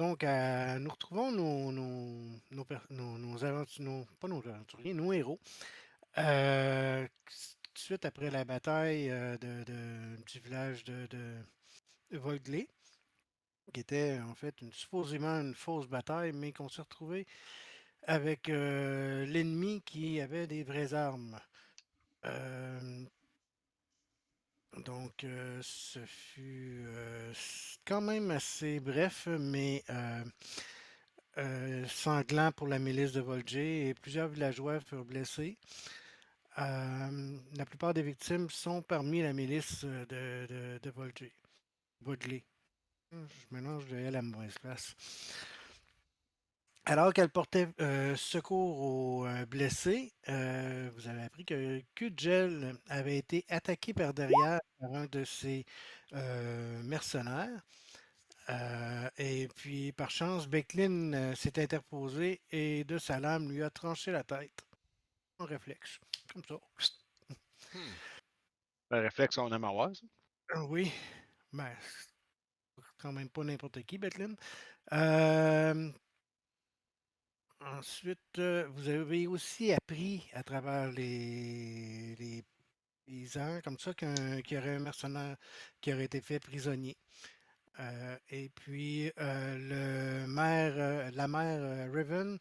Donc, nous retrouvons pas nos aventuriers, nos héros, suite après la bataille du village de Volgley, qui était en fait supposément une fausse bataille, mais qu'on s'est retrouvé avec l'ennemi qui avait des vraies armes. Euh, donc, ce fut quand même assez bref, mais sanglant pour la milice de Volgé et plusieurs villageois furent blessés. La plupart des victimes sont parmi la milice de Volgé. Volgley. Je mélange de elle à la mauvaise place. Alors qu'elle portait secours aux blessés, vous avez appris que Kudgel avait été attaqué par derrière par un de ses mercenaires. Et puis, par chance, Becklin s'est interposé et de sa lame lui a tranché la tête. En réflexe. Comme ça. Hmm. Le réflexe qu'on aime avoir, ça. Oui, ben, c'est quand même pas n'importe qui, Becklin. Euh, Ensuite, vous avez aussi appris à travers les paysans, comme ça, qu'il y aurait un mercenaire qui aurait été fait prisonnier. Et puis, la mère Riven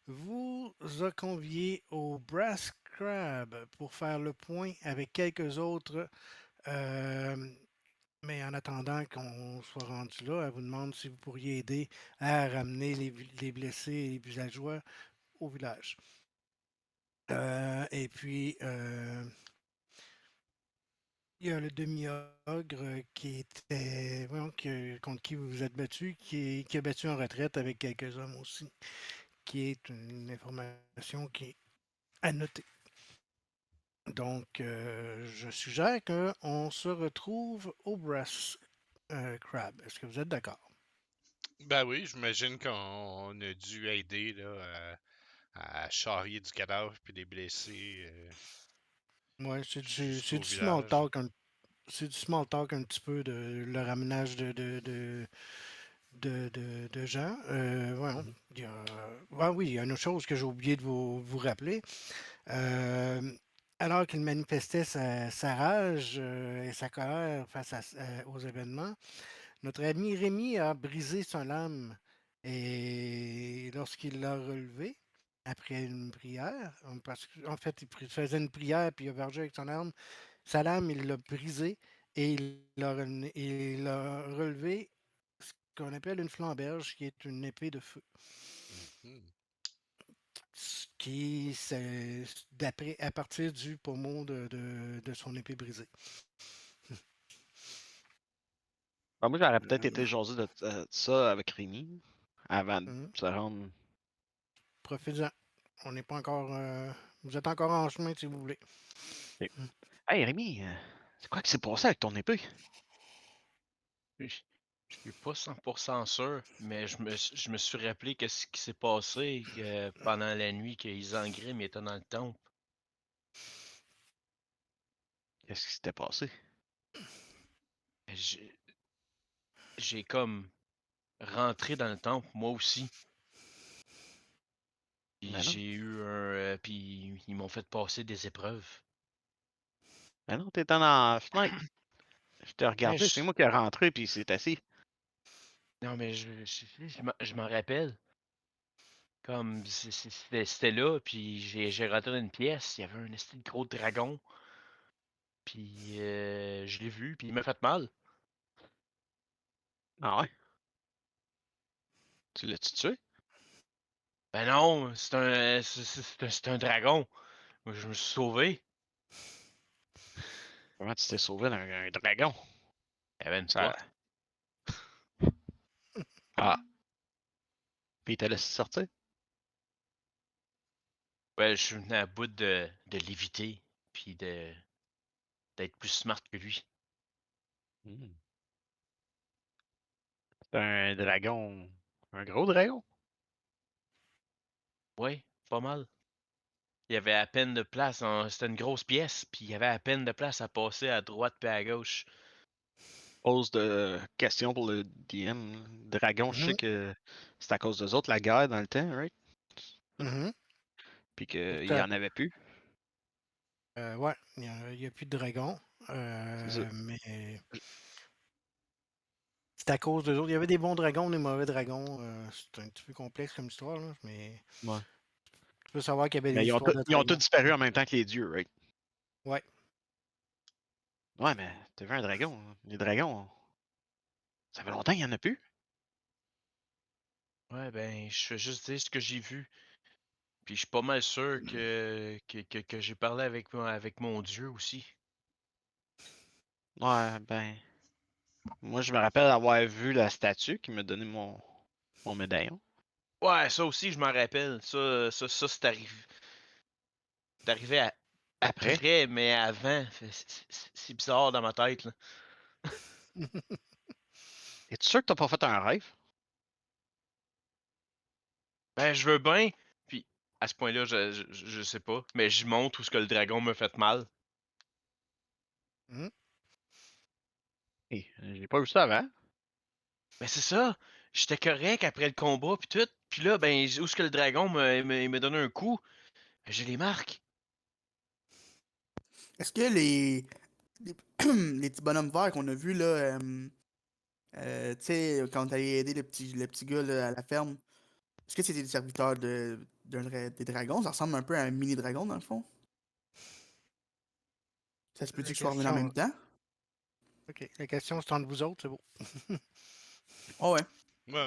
vous a convié au Brass Crab pour faire le point avec quelques autres. euh, mais en attendant qu'on soit rendu là, elle vous demande si vous pourriez aider à ramener les blessés et les villageois au village. Et puis, il y a le demi-ogre qui était, voyons, contre qui vous vous êtes battu, qui a battu en retraite avec quelques hommes aussi, qui est une information qui est à noter. Donc, je suggère qu'on se retrouve au Brass Crab. Est-ce que vous êtes d'accord? Ben oui, j'imagine qu'on a dû aider là, à charrier du cadavre puis les blessés Ouais, c'est jusqu'au du small village. talk, c'est du small talk un petit peu de le ramenage de gens. Voyons, Mhm. oui, il y a une autre chose que j'ai oublié de vous rappeler. Euh, Alors qu'il manifestait sa rage et sa colère aux événements, notre ami Rémi a brisé son âme et lorsqu'il l'a relevé, après une prière, parce qu'en fait, faisait une prière puis il a vergé avec son arme, sa lame, il l'a brisée et il l'a relevé ce qu'on appelle une flamberge, qui est une épée de feu. Mhm. Qui, c'est d'après, à partir du pommeau de son épée brisée. Ben, moi, j'aurais peut-être Euh, été jasé de ça avec Rémi avant de hum, se rendre. Profitez-en. On n'est pas encore. Vous êtes encore en chemin si vous voulez. Ok. Hey Rémi, c'est quoi qui s'est passé avec ton épée? Je je suis pas 100% sûr, mais je me suis rappelé que ce qui s'est passé pendant la nuit que Isengrim était dans le temple. Qu'est-ce qui s'était passé? J'ai j'ai comme rentré dans le temple, moi aussi. Puis Ben non. j'ai eu puis ils m'ont fait passer des épreuves. Ben non, t'étais dans la fenêtre. Je t'ai Mais regardé, c'est moi qui est rentré puis il s'est assis. non, mais je m'en rappelle. Comme c'était là, puis j'ai rentré dans une pièce, il y avait un esti de gros dragon, puis je l'ai vu, puis il m'a fait mal. Ah ouais? Tu l'as-tu tué? Ben non, c'est un dragon. Moi, je me suis sauvé. Comment tu t'es sauvé d'un dragon? Il y avait une Ça. porte. Ah. Puis il t'a laissé sortir? Ouais, je suis venu à bout de l'éviter, puis d'être plus smart que lui. Hmm. C'est un dragon. Un gros dragon? Ouais, pas mal. Il y avait à peine de place. C'était une grosse pièce, puis il y avait à peine de place à passer à droite puis à gauche. pose de questions pour le DM. Dragon, je sais Mhm, que c'est à cause d'eux autres, la guerre dans le temps, right? mhm, Puis tout qu'il y à en avait plus. ouais, il y a plus de dragons. C'est ça. Mais c'est à cause d'eux autres. Il y avait des bons dragons, des mauvais dragons. C'est un petit peu complexe comme histoire, là, mais Ouais. tu peux savoir qu'il y avait Mais des histoires de ils ont tous dragons. disparu en même temps que les dieux, right? Ouais. Ouais, mais t'as vu un dragon? Hein? Les dragons, ça fait longtemps qu'il n'y en a plus. Ouais, ben, je fais juste dire ce que j'ai vu. Puis je suis pas mal sûr que j'ai parlé avec mon Dieu aussi. Ouais, ben. Moi, je me rappelle avoir vu la statue qui m'a donné mon médaillon. Ouais, ça aussi, je m'en rappelle. Ça c'est arrivé Après. après, mais avant. C'est bizarre dans ma tête, là. Es-tu sûr que t'as pas fait un rêve? Ben, je veux bien. Puis, à ce point-là, je sais pas. Mais je montre où ce que le dragon me fait mal. Mhm. J'ai pas vu ça avant. Mais c'est ça. J'étais correct après le combat, puis tout. Puis là, ben, où ce que le dragon me donne un coup, ben, j'ai les marques. Est-ce que les, les petits bonhommes verts qu'on a vus là, tu sais, quand on allait aider le petit gars là, à la ferme, est-ce que c'était des serviteurs des dragons? Ça ressemble un peu à un mini dragon dans le fond. Ça se peut-tu La qu'ils soient revenus en même question, temps? ok. La question, c'est entre vous autres, c'est beau. Oh ouais. Moi,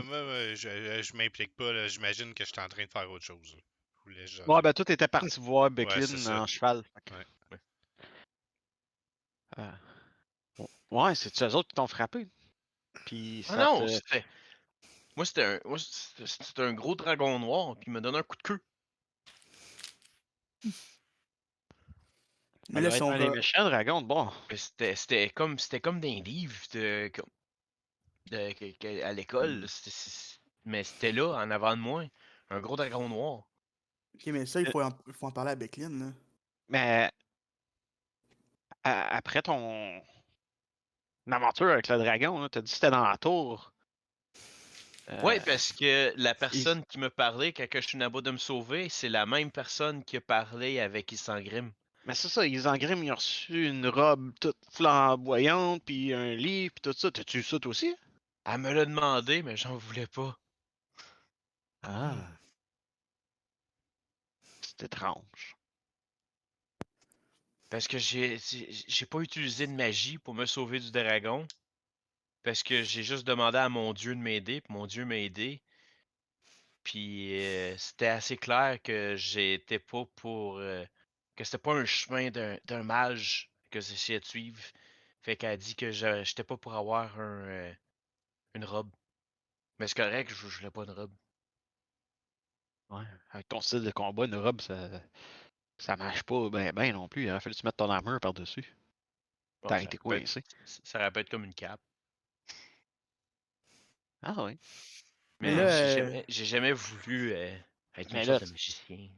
je m'implique pas, là. J'imagine que j'étais en train de faire autre chose, là. Je voulais Ouais, jaser. ben, toi, t'étais parti voir Ouais, c'est Becklin ça. en cheval. Ouais. Euh, ouais, c'est eux autres qui t'ont frappé. Puis Ah ça non, te. c'était un gros dragon noir, puis il me donne un coup de queue. Ça Mais là, doit si être on un des va. méchants dragons de bon. Mais c'était comme dans les livres à l'école. Mais c'était là, en avant de moi. Un gros dragon noir. Ok, mais ça, il faut en parler à Becklin, là. Mais après ton aventure avec le dragon, là, t'as dit que c'était dans la tour. Ouais, Euh, parce que la il- personne qui me parlait quand que je suis là-bas de me sauver, c'est la même personne qui a parlé avec Isengrim. Mais c'est ça, ils ont reçu une robe toute flamboyante, puis un livre, puis tout ça. T'as-tu eu ça toi aussi? Elle me l'a demandé, mais j'en voulais pas. Ah, c'est étrange. Parce que j'ai pas utilisé de magie pour me sauver du dragon. Parce que j'ai juste demandé à mon dieu de m'aider, puis mon dieu m'a aidé. Puis c'était assez clair que j'étais pas pour. Que c'était pas un chemin d'un mage que j'essayais de suivre. Fait qu'elle a dit que j'étais pas pour avoir une robe. Mais c'est correct, je voulais pas une robe. Ouais. Avec ton style de combat, une robe, ça marche pas ben non plus. Il aurait fallu que tu mettes ton armure par-dessus. Bon, T'as été coincé. ça aurait pu être comme une cape. Ah oui. Mais Mais là, j'ai jamais voulu être une Mais sorte là, de magicien.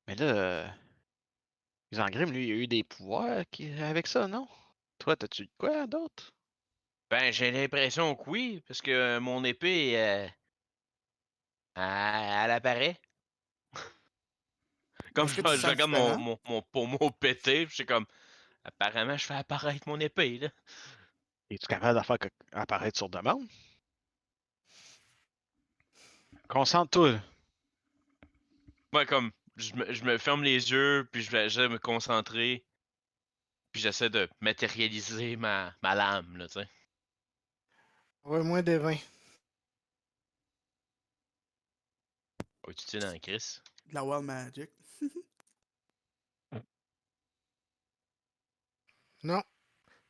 mais là, Xangrim, lui, il a eu des pouvoirs avec ça, non? Toi, t'as-tu de quoi d'autre? Ben, j'ai l'impression que oui, parce que mon épée, elle apparaît. Comme est-ce que tu je sens regarde mon, différent? mon, mon pommeau pété, puis c'est comme, apparemment, je fais apparaître mon épée, là. Es-tu capable de faire apparaître sur demande? Concentre-toi. Là. Moi, comme, je me ferme les yeux, puis j'essaie de me concentrer, puis j'essaie de matérialiser ma lame, là, tu sais. Ouais, moins de 20. Oh, tu tiens dans la crise. De la Wild Magic. Non,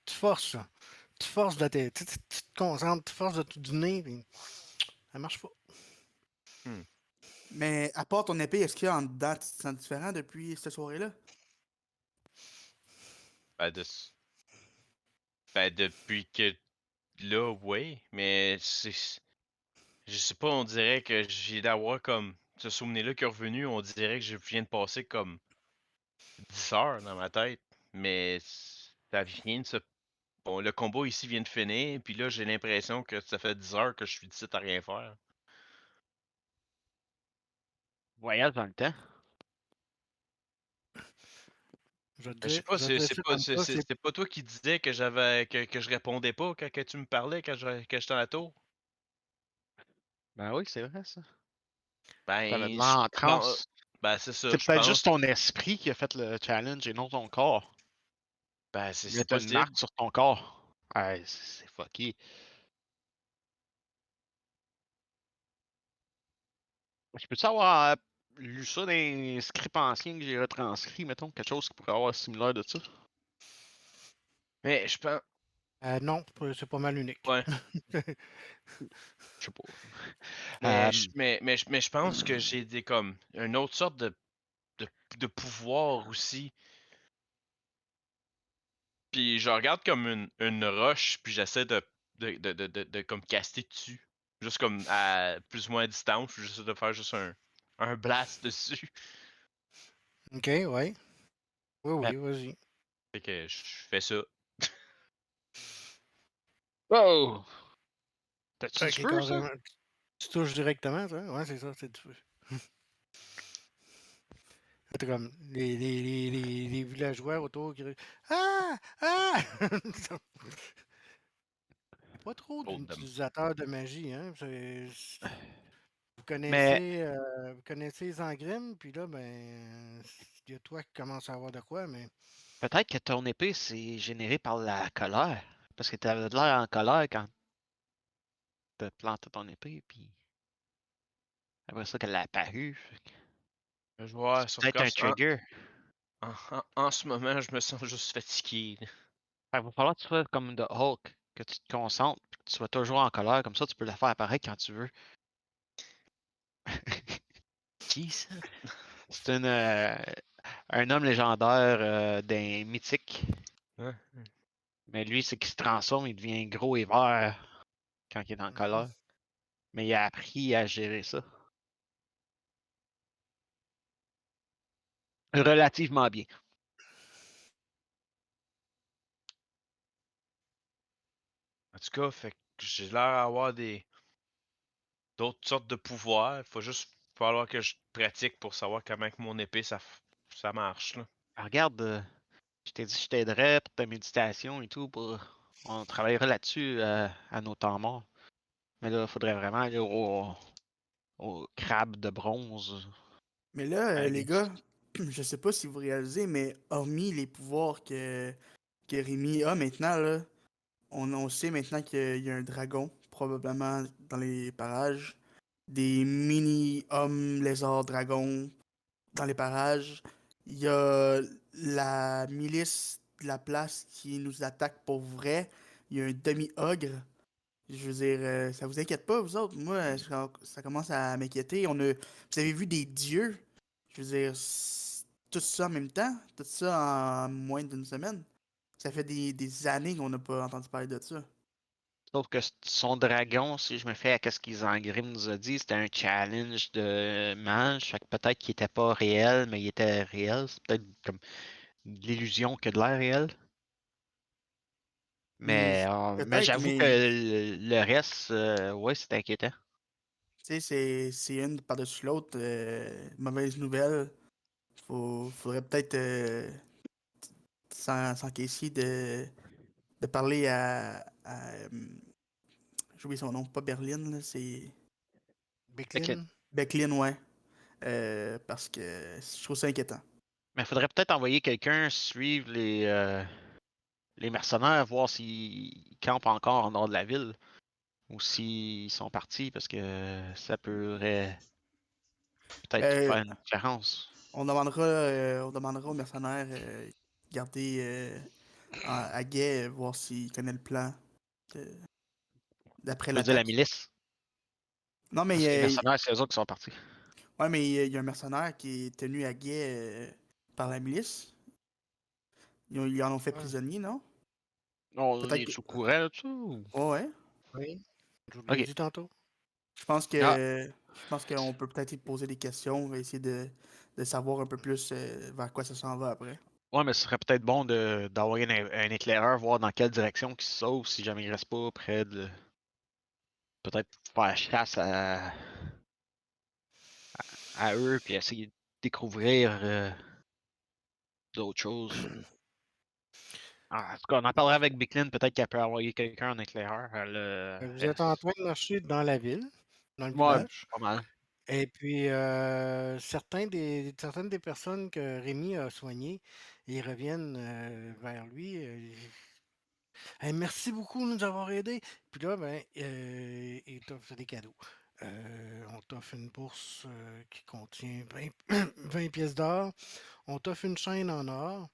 tu forces, là. Tu forces de tu te concentres, tu forces de tout donner, puis ça marche pas. Hmm. Mais à part ton épée, est-ce qu'il y a en dedans, tu te sens différent depuis cette soirée-là? Ben, depuis que là, ouais, mais je sais pas, on dirait que j'ai d'avoir comme ce souvenir-là qui est revenu, on dirait que je viens de passer comme 10 heures dans ma tête, mais ça vient de se Bon, le combat ici vient de finir, puis là, j'ai l'impression que ça fait 10 heures que je suis ici à rien faire. Voyage dans le temps. Je vais te Ben, je sais dire, pas, je vais te dire ça comme ça, c'est c'est pas toi qui disais que que je répondais pas quand que tu me parlais quand que j'étais à la tour? Ben oui, c'est vrai, ça. T'avais de Ben, l'air en bon, transe. ben c'est ça, C'est je peut-être pense. juste ton esprit qui a fait le challenge et non ton corps. Ben, Mais c'est t'as une possible. marque sur ton corps. Ouais, c'est fucké. Je peux-tu avoir lu ça dans les scripts anciens que j'ai retranscrits, mettons, quelque chose qui pourrait avoir similaire de ça? Mais je pense. non, c'est pas mal unique. Ouais. Je sais pas. Mais je pense que j'ai des comme une autre sorte de, de pouvoir aussi. Puis je regarde comme une roche, puis j'essaie de comme caster dessus. Juste comme à plus ou moins à distance, puis j'essaie de faire juste un blast dessus. OK, ouais. Oui, Ben, oui, vas-y. Fait que je fais ça. wow! T'as-tu du OK, feu, ça? carrément. Tu touches directement, ça? Ouais, c'est ça, c'est du feu. C'est comme les villageois autour qui... Ah! Ah! Pas trop Trop de. d'utilisateurs de magie, hein? Mais Vous connaissez les engrimes, puis là, ben, il y a toi qui commence à avoir de quoi, mais... peut-être que ton épée, c'est généré par la colère. Parce que t'avais de l'air en colère quand t'as planté ton épée, puis après ça qu'elle a apparu. Je vais C'est voir, sauf peut-être un trigger. en ce moment, je me sens juste fatigué. Fait qu'il va falloir que tu fasses comme de Hulk, que tu te concentres, puis que tu sois toujours en colère, comme ça tu peux la faire apparaître quand tu veux. Qui ça? C'est un homme légendaire d'un mythique. Hein? Mais lui, c'est qu'il se transforme, il devient gros et vert quand il est en colère. Mais il a appris à gérer ça. Relativement bien. En tout cas, fait que j'ai l'air d'avoir d'autres sortes de pouvoirs. Faut juste falloir que je pratique pour savoir comment que mon épée ça marche là. Ah, regarde, je t'ai dit que je t'aiderais pour ta méditation et tout. On travaillera là-dessus à nos temps morts. Mais là, il faudrait vraiment aller au crabe de bronze. Mais là, les Aller. gars, je sais pas si vous réalisez, mais hormis les pouvoirs que Rémi a maintenant, là, on sait maintenant qu'il y a un dragon, probablement dans les parages. Des mini-hommes lézards dragons dans les parages. Il y a la milice de la place qui nous attaque pour vrai. Il y a un demi-ogre. Je veux dire, ça vous inquiète pas, vous autres? Moi, ça commence à m'inquiéter. Vous avez vu des dieux? Je veux dire, tout ça en même temps? Tout ça en moins d'une semaine? Ça fait des années qu'on n'a pas entendu parler de ça. Sauf que son dragon, si je me fais à ce qu'ils Grim nous a dit, c'était un challenge de mage. Fait que peut-être qu'il était pas réel, mais il était réel. C'est peut-être comme de l'illusion que de l'air réel. Hmm, Mais peut-être, j'avoue que mais le reste, ouais, c'est inquiétant. tu sais, c'est une par-dessus l'autre. Mauvaise nouvelle. Faudrait peut-être s'encaisser de parler j'ai oublié son nom, pas Berlin, là, c'est Fait que- Becklin? Becklin, ouais. Parce que je trouve ça inquiétant. mais faudrait peut-être envoyer quelqu'un suivre les mercenaires, voir s'ils campent encore en dehors de la ville ou s'ils sont partis parce que ça pourrait peut-être Euh, faire une différence. on demandera aux mercenaires garder à guet, voir s'il connaît le plan de- d'après Tu veux dire la l'attaque. milice? Non, mais Parce que les mercenaires, c'est eux autres qui sont partis. ouais, mais il y a un mercenaire qui est tenu à guet par la milice. Ils en ont fait Ah, prisonnier, non? On Peut-être que. est au courant de ça? Ouais, ouais. oui, je vous l'ai Ok. dit tantôt. Je pense Ah, que je pense qu'on peut peut-être y poser des questions, essayer de savoir un peu plus vers quoi ça s'en va après. Ouais, mais ce serait peut-être bon d'avoir un éclaireur, voir dans quelle direction il se sauve si jamais il reste pas près de. Peut-être faire chasse à eux, puis essayer de découvrir d'autres choses. En tout cas, on en parlera avec Bicklin, peut-être qu'elle peut envoyer quelqu'un en éclaireur. Vous êtes en train de marcher dans la ville, dans le Ouais, village. pas mal. Et puis, certaines des personnes que Rémi a soignées, ils reviennent vers lui. Hey, merci beaucoup de nous avoir aidés. Puis là, ben, il t'offre des cadeaux. On t'offre une bourse qui contient 20 pièces d'or. On t'offre une chaîne en or.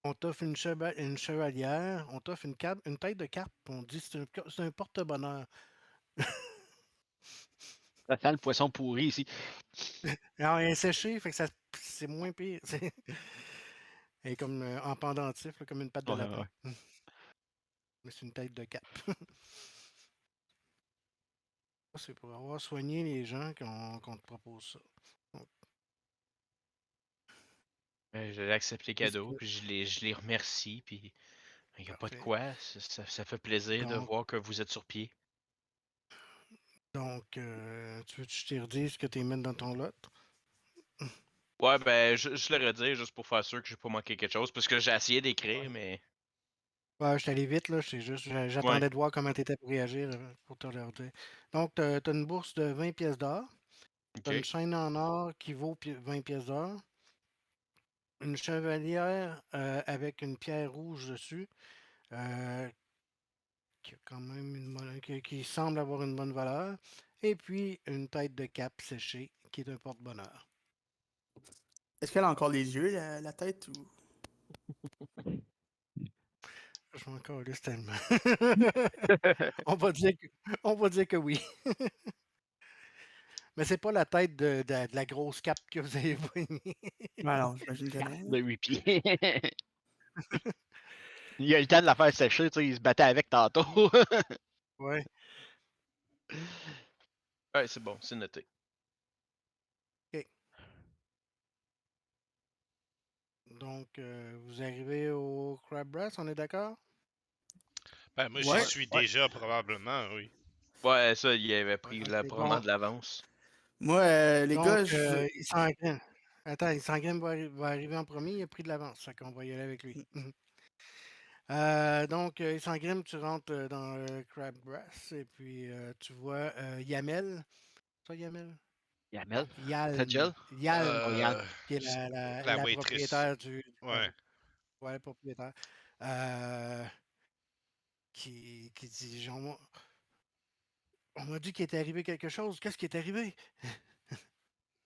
On t'offre une chevalière. On t'offre une tête de carpe. On dit que c'est un porte-bonheur. Ça sent le poisson pourri ici. Alors, elle est séchée, fait que c'est moins pire. Elle est comme en pendentif, là, comme une patte de Ouais, ouais. lapin. Mais c'est une tête de carpe. Ça, c'est pour avoir soigné les gens qu'on te propose ça. Donc, Je accepte les qu'est-ce cadeaux, que- puis je les remercie, puis il n'y a pas de Parfait. quoi. Ça fait plaisir de Donc, voir que vous êtes sur pied. tu veux que je te redise ce que tu mets dans ton lot? Ouais, ben, je le redis juste pour faire sûr que j'ai pas manqué quelque chose, parce que j'ai essayé d'écrire, mais. Ouais, je suis allé vite, là. Ouais, J'attendais de voir comment tu étais pour réagir pour te le redire. Donc, tu as une bourse de 20 pièces d'or. Tu as une ok. chaîne en or qui vaut 20 pièces d'or. Une chevalière avec une pierre rouge dessus. euh, qui a quand même qui semble avoir une bonne valeur. Et puis une tête de cap séchée qui est un porte-bonheur. Est-ce qu'elle a encore les yeux, la tête, ou... Je m'en calisse tellement. on, va dire que, on va dire que oui. Mais c'est pas la tête de la grosse cape que vous avez poignée. Ouais, non, j'imagine que Carte non. de 8 pieds. Il a eu le temps de la faire sécher, tu sais, il se battait avec tantôt. Ouais. Ouais, c'est bon, c'est noté. OK. Donc, vous arrivez au Crab Brass, on est d'accord? Ben, moi, j'y Ouais. suis Ouais. déjà, probablement, oui. Ouais, ça, il avait Ouais, pris OK. probablement de l'avance. Moi, les Donc gars, je veux... il s'engraine. Attends, il s'engraine va arriver en premier, il a pris de l'avance, fait qu'on va y aller avec lui. Donc, Sangram, tu rentres dans le Crab Brass et puis tu vois Yamel. Ça, Yamel? Yamel. Yalm. Tajel. Yalm, Oh, Yann. qui est C'est la la waitress. propriétaire du Ouais. ouais, propriétaire. Euh, qui dit on m'a dit qu'il était arrivé quelque chose. Qu'est-ce qui est arrivé?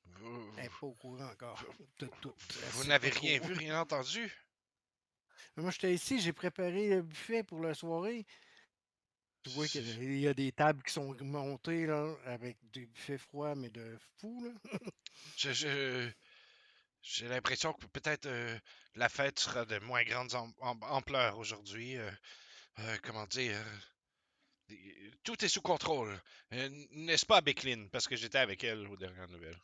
Vous, Elle n'est pas au courant encore. De tout. Elle vous sait n'avez pas rien trop. vu, rien entendu? Mais moi, j'étais ici, j'ai préparé le buffet pour la soirée. Tu vois Je- qu'il y a des tables qui sont montées là, avec des buffets froids, mais de fou, là. je- je- J'ai l'impression que peut-être la fête sera de moins grande ampleur aujourd'hui. Comment dire? Tout est sous contrôle. N'est-ce pas, Becklin? Parce que j'étais avec elle aux dernières nouvelles.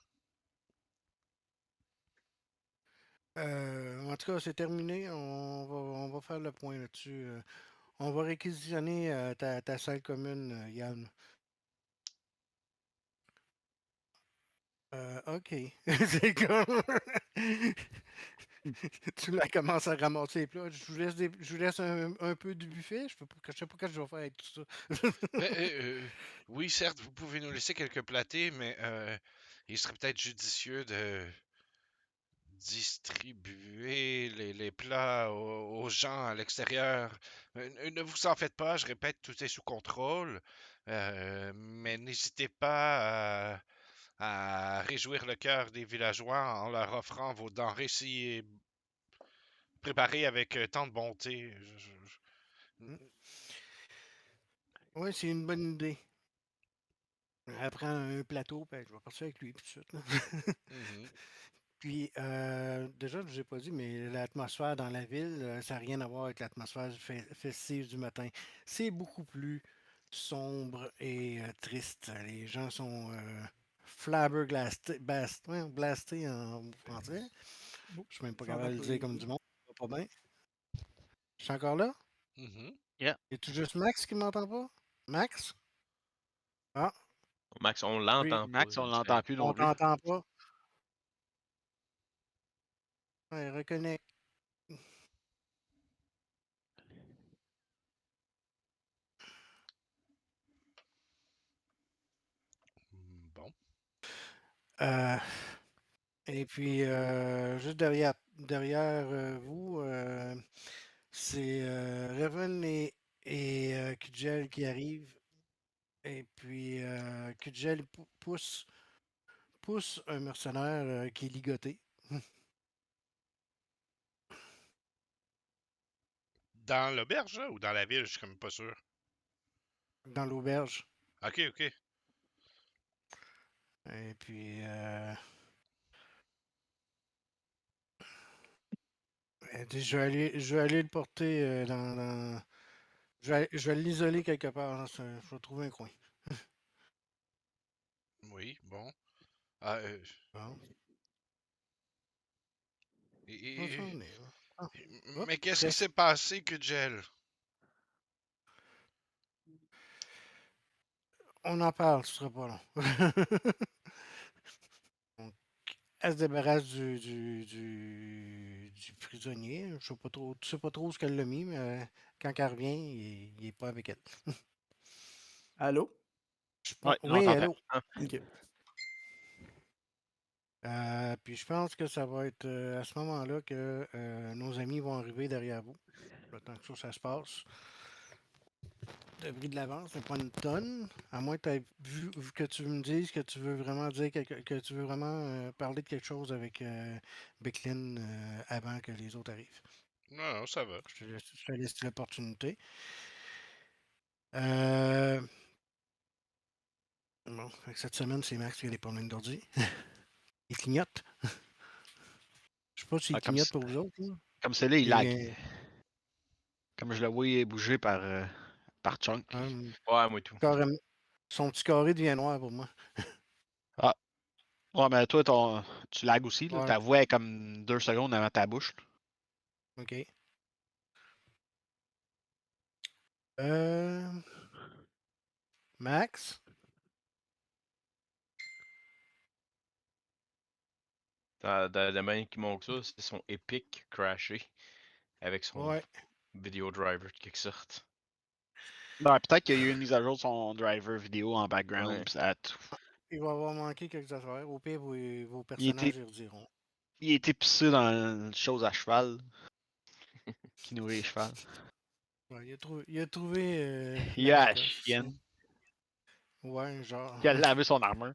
En tout cas, c'est terminé. On va faire le point là-dessus. On va réquisitionner ta salle commune, Yann. OK. C'est comme... tu la commences à ramasser les plats. Je vous laisse un peu du buffet. Je sais pas ce que je vais faire avec tout ça. Ben, oui, certes, vous pouvez nous laisser quelques plâtés, mais il serait peut-être judicieux de distribuer les plats aux gens à l'extérieur. Ne vous en faites pas, je répète, tout est sous contrôle. Mais n'hésitez pas à réjouir le cœur des villageois en leur offrant vos denrées si préparées avec tant de bonté. Oui, c'est une bonne idée. Elle prend un plateau, puis je vais partir avec lui tout de suite, là. Mhm. Puis, déjà, je ne vous ai pas dit, mais l'atmosphère dans la ville, ça n'a rien à voir avec l'atmosphère festive du matin. C'est beaucoup plus sombre et triste. Les gens sont flabbergastés, blastés en français. Oups, je suis même pas Je suis capable de le encore dire comme ici. du monde. Ça va pas bien. Je suis encore là? Mhm. Y a-tu juste Max qui m'entend pas? Max? Ah, Max, on oui, l'entend pas. Max, on Lui, l'entend plus on non plus. t'entend pas. Ouais, reconnecte. Bon. Euh, et puis, juste derrière vous, c'est Reven et Kudgel qui arrivent. Et puis, Kudgel pousse un mercenaire qui est ligoté Dans l'auberge, là, ou dans la ville, je suis comme pas sûr. dans l'auberge. Ok, ok. Et puis, elle dit, je vais aller le porter je vais l'isoler quelque part. Hein, je vais trouver un coin. Oui, bon. Ah, Bon, et- ça va s'en et- venir. Là. Ah, hop, mais qu'est-ce qui presque. s'est passé, que gel? On en parle, ce sera pas long. Donc, elle se débarrasse du prisonnier. Je sais pas trop, tu sais pas trop où ce qu'elle l'a mis, mais quand elle revient, il est pas avec elle. Allô? Ouais, on Oui, t'entend. allô. Ok. Puis je pense que ça va être à ce moment-là que nos amis vont arriver derrière vous. Le temps que ça se passe. Débris de l'avance, c'est pas une tonne. À moins que tu aies vu que tu me dises que tu veux vraiment dire que tu veux vraiment parler de quelque chose avec Becklin avant que les autres arrivent. Non, non, ça va. Je te laisse l'opportunité. Euh, bon, fait que cette semaine, c'est Max qui a les problèmes d'ordi. Il clignote. Je sais pas s'il Ah, clignote pour vous autres. Là. comme c'est là, il Il lag. vient. Comme je le voyais bouger par Chunk. Ouais, moi tout. Carrément. Son petit carré devient noir pour moi. Ah, ouais, mais toi, tu lag aussi. Là. Ouais, Ta voix est comme 2 secondes avant ta bouche. Là. ok. Euh, Max? De même qui montre ça, c'est son Epic crashé avec son Ouais. video driver de quelque sorte. Ben, peut-être qu'il y a eu une mise à jour de son driver vidéo en background. Ouais. Pis ça a tout. Il va avoir manqué quelques affaires. Au pire, vos Il était, personnages y rediront. il était pissé dans une chose à cheval qui nourrit les chevals. Ouais, il a trouvé Il la a la bécosse. chienne Ouais, genre. qui a lavé son armure.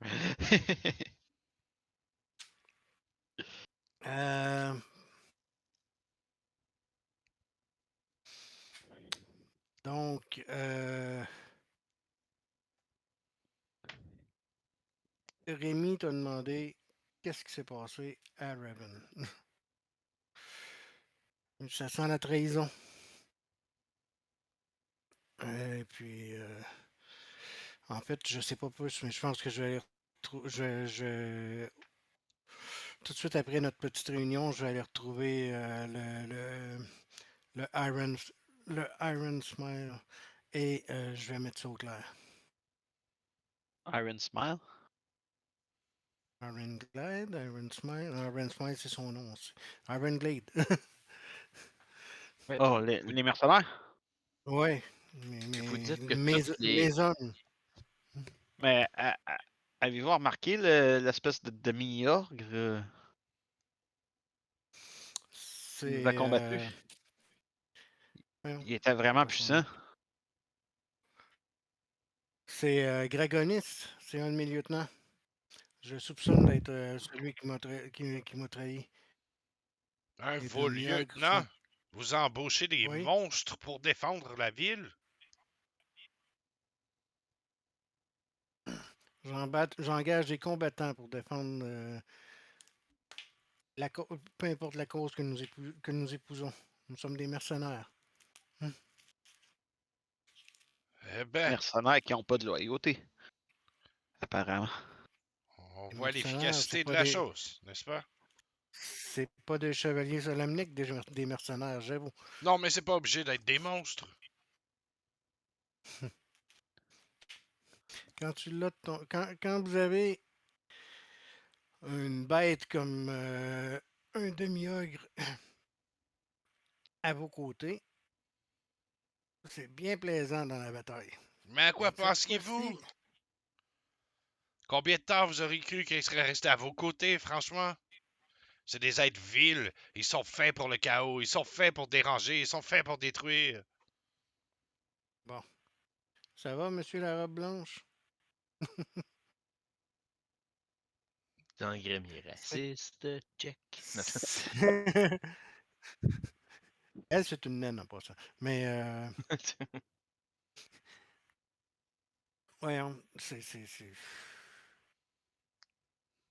Euh, donc, Rémi t'a demandé qu'est-ce qui s'est passé à Raven. Ça sent la trahison. Et puis, en fait, je sais pas plus, mais je pense que je vais aller tout de suite après notre petite réunion, je vais aller retrouver le Iron, le Iron Smile et je vais mettre ça au clair. Iron Smile. Iron Glade, Iron Smile, c'est son nom aussi. Iron Glade. Ouais. Oh, les mercenaires. Ouais, Il faut dire que toutes les. mes hommes. Mais avez-vous remarqué l'espèce de demi-orgue qui nous a C'est. combattus? Voyons, Il était c'est vraiment quoi son nom? puissant. C'est Gragonis, c'est un de mes lieutenants. Je soupçonne d'être celui qui m'a trahi. Un Les vos demi-ogres lieutenants? sont. Vous embauchez des Oui, monstres pour défendre la ville? j'engage des combattants pour défendre peu importe la cause que nous épousons. Nous sommes des mercenaires. Eh ben, Mercenaires qui n'ont pas de loyauté, apparemment. on Les voit mercenaires, l'efficacité de la chose, n'est-ce pas? c'est pas des chevaliers solamniques, des mercenaires, j'avoue. Non, mais c'est pas obligé d'être des monstres. Quand tu l'as, quand vous avez une bête comme un demi-ogre à vos côtés, c'est bien plaisant dans la bataille. Mais à quoi Cette pensiez-vous? fois-ci, Combien de temps vous auriez cru qu'ils seraient restés à vos côtés, franchement? C'est des êtres vils. Ils sont faits pour le chaos. Ils sont faits pour déranger. Ils sont faits pour détruire. bon, ça va, monsieur la robe blanche? Sangrim est raciste. Check. Non, Elle, c'est une naine en passant. Mais, voyons,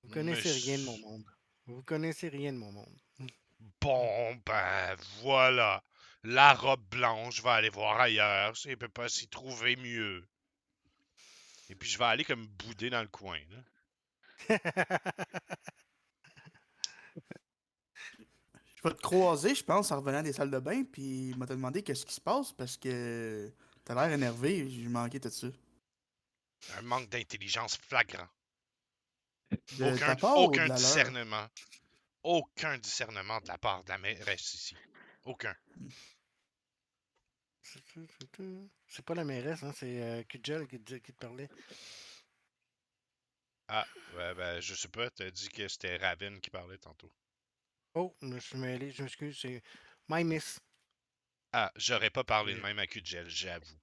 vous connaissez rien de mon Monsieur... monde. Vous connaissez rien de mon monde. Bon, ben, voilà. La robe blanche va aller voir ailleurs. Il peut pas s'y trouver mieux. Et puis, je vais aller comme bouder dans le coin, là. Je vais te croiser, je pense, en revenant des salles de bain, puis il m'a demandé qu'est-ce qui se passe parce que t'as l'air énervé, j'ai manqué tout ça. Un manque d'intelligence flagrant. De ta part ou de Aucun la leur? discernement. Aucun discernement de la part de la mairesse ici. Aucun. C'est pas la mairesse, hein, c'est Kujel qui te parlait. Ah, ouais, ben, je sais pas, t'as dit que c'était Raven qui parlait tantôt. Oh, je me suis mêlé, je m'excuse, c'est My Miss. Ah, j'aurais pas parlé de Mais, même à Kudgel, j'avoue.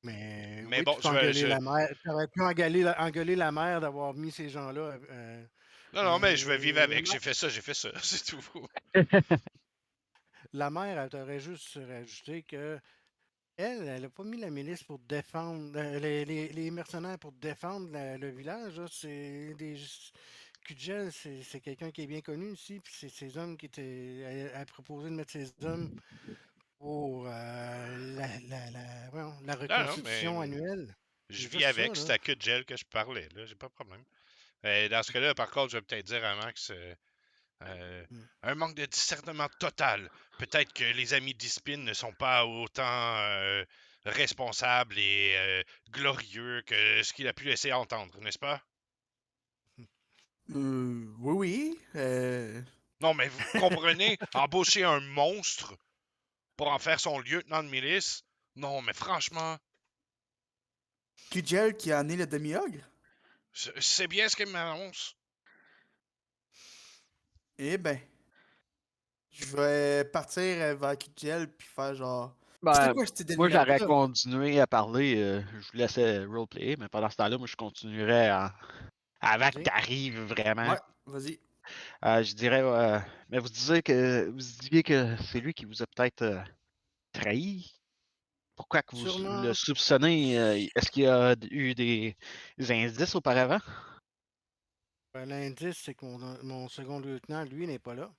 mais Mais oui, bon, tu peux engueuler la mère. Tu aurais pu engueuler la mère d'avoir mis ces gens-là. Non, mais je vais vivre Mais avec. J'ai fait ça, c'est tout. la mère, elle t'aurait juste rajouté que elle a pas mis la milice pour défendre les mercenaires pour défendre le village. Là. C'est des Kujel, c'est quelqu'un qui est bien connu ici, puis c'est ces hommes qui étaient. Elle a proposé de mettre ces hommes pour voyons, la Non, mais reconstitution annuelle. je C'est vis juste ça, avec, là. c'est à Kudgel que je parlais, là, j'ai pas de problème. Dans ce cas-là, par contre, je vais peut-être dire à Max, Hmm. un manque de discernement total. Peut-être que les amis d'Ispin ne sont pas autant responsables et glorieux que ce qu'il a pu laisser entendre, n'est-ce pas? Oui, oui. Non, mais vous comprenez, embaucher un monstre pour en faire son lieutenant de milice? Non, mais franchement, Kujel qui a né le demi-ogre? c'est bien ce qu'il m'annonce. Eh ben, je vais partir vers Kujel puis faire genre. C'était Ben, quoi cette moi, j'aurais demi-ogre-là? continué à parler. Je vous laissais roleplayer, mais pendant ce temps-là, moi, je continuerais avant que Vas-y. t'arrives vraiment. Ouais, vas-y. Je dirais, mais vous disiez que c'est lui qui vous a peut-être trahi. Pourquoi que vous le Sûrement. soupçonnez? Est-ce qu'il y a eu des indices auparavant? L'indice, c'est que mon second lieutenant, lui, n'est pas là.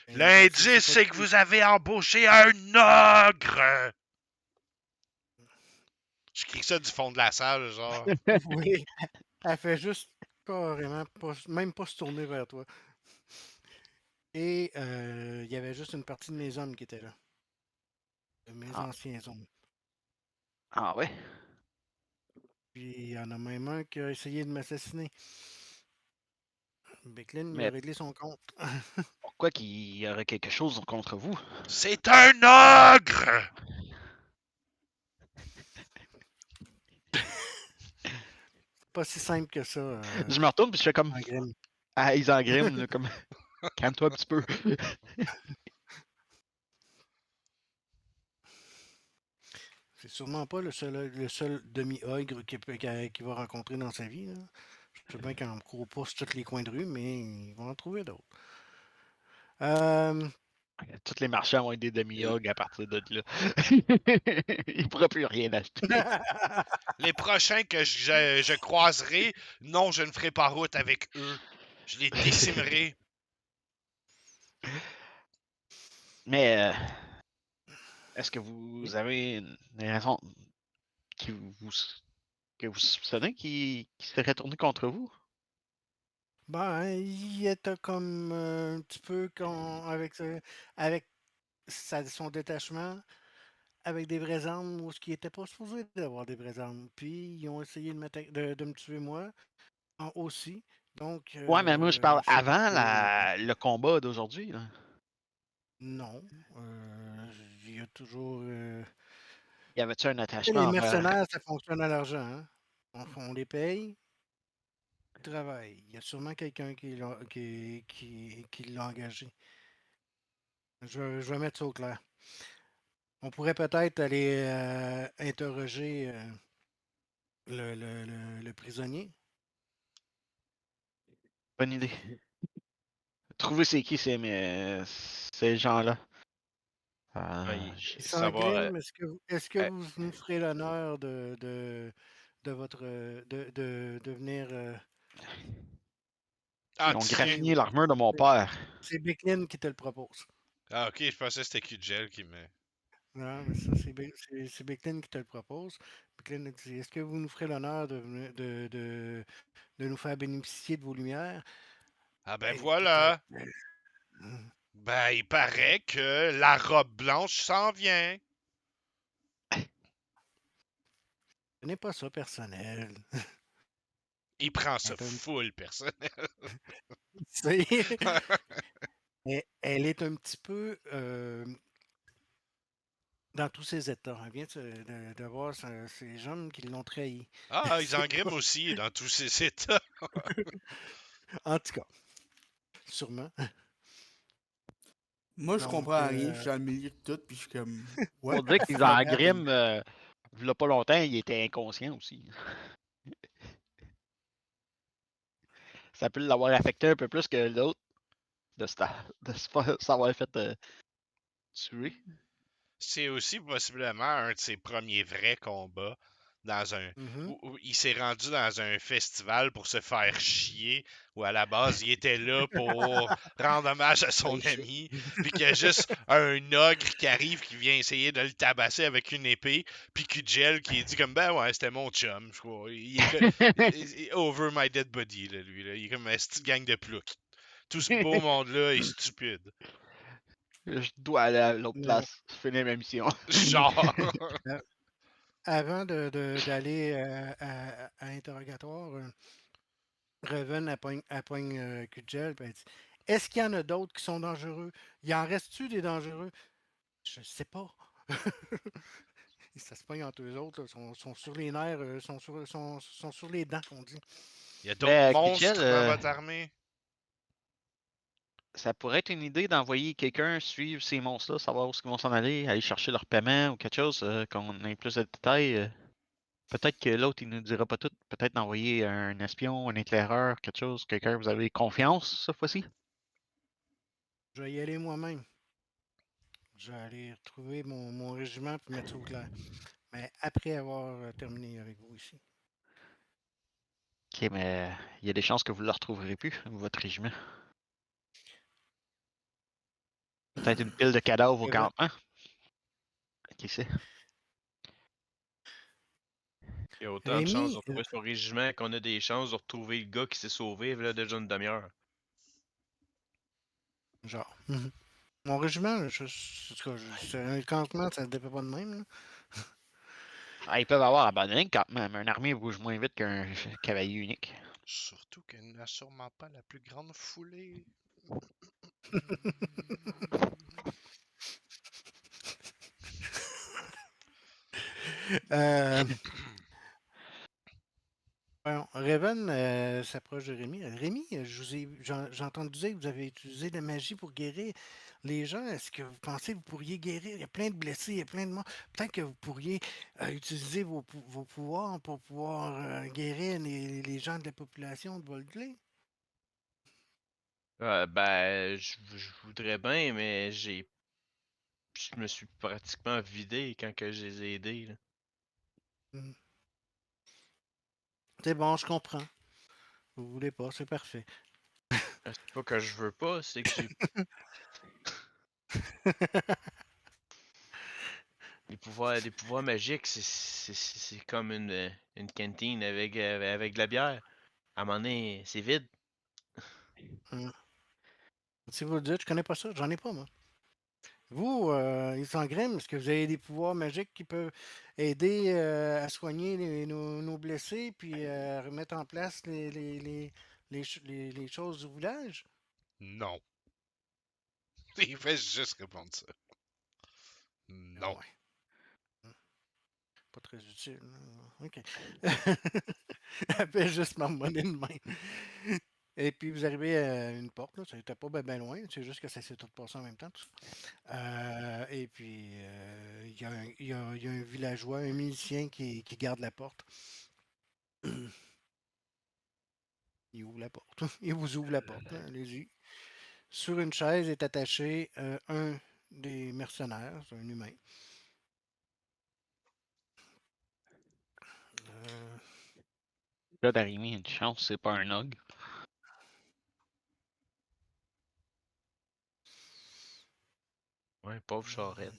Et L'indice, c'est pas c'est que vous avez embauché un ogre! Je crie ça du fond de la salle, genre. Oui, elle fait juste carrément même pas se tourner vers toi. Et il y avait juste une partie de mes hommes qui étaient là. De mes Ah, anciens hommes. ah ouais? Puis il y en a même un qui a essayé de m'assassiner. Becklin, il a Mais réglé son compte. pourquoi qu'il y aurait quelque chose contre vous? C'est un ogre! Pas si simple que ça, Je me retourne puis je fais comme en Grimm. à Isengrim, là, comme calme-toi un petit peu. C'est sûrement pas le seul demi-ogre qu'il va rencontrer dans sa vie. Là. Je sais bien qu'il en court pas sur tous les coins de rue, mais il va en trouver d'autres. Euh, Tous les marchands vont être des demi-ogres à partir de là. Ils ne pourraient plus rien acheter. Les prochains que je croiserai, non, je ne ferai pas route avec eux. Je les décimerai. Mais est-ce que vous avez une raison qui vous, que vous soupçonnez qui s'est retourné contre vous? Ben, il était comme un petit peu avec son détachement, avec des vraies armes, où ce qui était pas supposé d'avoir des vraies armes. Puis ils ont essayé de me tuer moi aussi. Donc, Ouais, mais moi, je parle j'ai avant été. le combat d'aujourd'hui, là. Non. Il y a toujours. Y avait-tu un Les attachement envers. mercenaires, ça fonctionne à l'argent. Hein? On les paye, ils travaillent. Il y a sûrement quelqu'un qui l'a engagé. Je vais mettre ça au clair. On pourrait peut-être aller interroger le prisonnier. Bonne idée. Trouver c'est qui ces gens-là. Il savoir. Sangrime, est-ce que vous nous ferez l'honneur de votre de venir Ah, Ils ont tiens. étudier graffiné l'armure de mon père. c'est Becklin qui te le propose. Ah, ok, je pensais que c'était Q-Gel qui me. Non, mais ça, c'est Becklin qui te le propose. Becklin dit, est-ce que vous nous ferez l'honneur de nous faire bénéficier de vos lumières? Ah ben Peut-être. voilà. Ben, il paraît que la robe blanche s'en vient. Ce n'est pas ça personnel. Il prend ça Elle est un full, personne. petit- elle est un petit peu dans tous ses états. Elle vient de voir ces gens qui l'ont trahi. Ah, ils C'est pas. engriment aussi dans tous ces états. En tout cas, sûrement. Moi, je Donc, comprends rien, je suis dans le milieu de tout, puis je suis comme. What? Pour dire qu'ils C'est en bad, là. griment, il pas longtemps, il était inconscient aussi. Ça peut l'avoir affecté un peu plus que l'autre de s'avoir fait tuer. C'est aussi possiblement un de ses premiers vrais combats dans un mhm. où il s'est rendu dans un festival pour se faire chier où à la base il était là pour rendre hommage à son Ben, ami puis qu'il y a juste un ogre qui arrive qui vient essayer de le tabasser avec une épée puis Kujel qui dit comme ben ouais c'était mon chum je crois il est over my dead body là, lui là. Il est comme une petite gang de ploucs tout ce beau monde là est stupide Je dois aller à l'autre euh, place, finir ma mission. genre euh, avant d'aller à interrogatoire, Raven appogne Kudgel, puis elle dit, est-ce qu'il y en a d'autres qui sont dangereux? Il en reste-tu des dangereux? Je sais pas. Ça se pogne entre eux autres, là, sont sur les nerfs, sont sur les dents, qu'on dit. il y a d'autres Mais Kuchel, monstres dans votre armée. ça pourrait être une idée d'envoyer quelqu'un suivre ces monstres-là, savoir où ils vont s'en aller, aller chercher leur paiement ou quelque chose, qu'on ait plus de détails. Peut-être que l'autre, il nous dira pas tout. Peut-être d'envoyer un espion, un éclaireur, quelque chose, quelqu'un que vous avez confiance cette fois-ci. Je vais y aller moi-même. Je vais aller retrouver mon régiment puis mettre ça au clair. Mais après avoir terminé avec vous ici. Ok, mais il y a des chances que vous ne le retrouverez plus, votre régiment. Peut-être une pile de cadavres au Raven, campement. Qui sait? Il y a autant de chances de Rémi, retrouver son régiment qu'on a des chances de retrouver le gars qui s'est sauvé là, déjà une demi-heure. genre. Mon régiment, c'est un campement, ça ne dépend pas de même. Là. Ah, ils peuvent avoir abandonné le campement, mais une armée bouge moins vite qu'un cavalier unique. Surtout qu'elle n'a sûrement pas la plus grande foulée. Euh, voyons, Raven s'approche de Rémi. Rémi, j'ai entendu dire que vous avez utilisé de la magie pour guérir les gens. Est-ce que vous pensez que vous pourriez guérir? Il y a plein de blessés, il y a plein de morts. Peut-être que vous pourriez utiliser vos pouvoirs pour pouvoir guérir les gens de la population de Volgley. Ben, je voudrais bien, mais je me suis pratiquement vidé quand que je les ai aidés. Là. Hmm. C'est bon, je comprends. Vous voulez pas, c'est parfait. C'est pas que je veux pas, c'est que j'ai les pouvoirs magiques, c'est comme une cantine avec de la bière. À un moment donné, c'est vide. Si vous le dites, je connais pas ça, j'en ai pas, moi. Vous, Isengrim, est-ce que vous avez des pouvoirs magiques qui peuvent aider à soigner nos blessés puis à remettre en place les choses du village? Non. Il fait juste répondre ça. Ah Non. ouais. Pas très utile. OK. Elle fait juste marmonner de même. Et puis vous arrivez à une porte, là, ça n'était pas bien loin, c'est juste que ça s'est tout passé en même temps, tout ça. Et puis il y a un villageois, un musicien qui garde la porte. Il ouvre la porte. Il vous ouvre la porte, là, allez-y. Sur une chaise est attaché un des mercenaires, c'est un humain. Euh, Là, d'arriver, une chance, c'est pas un og. Ouais, pauvre charrette.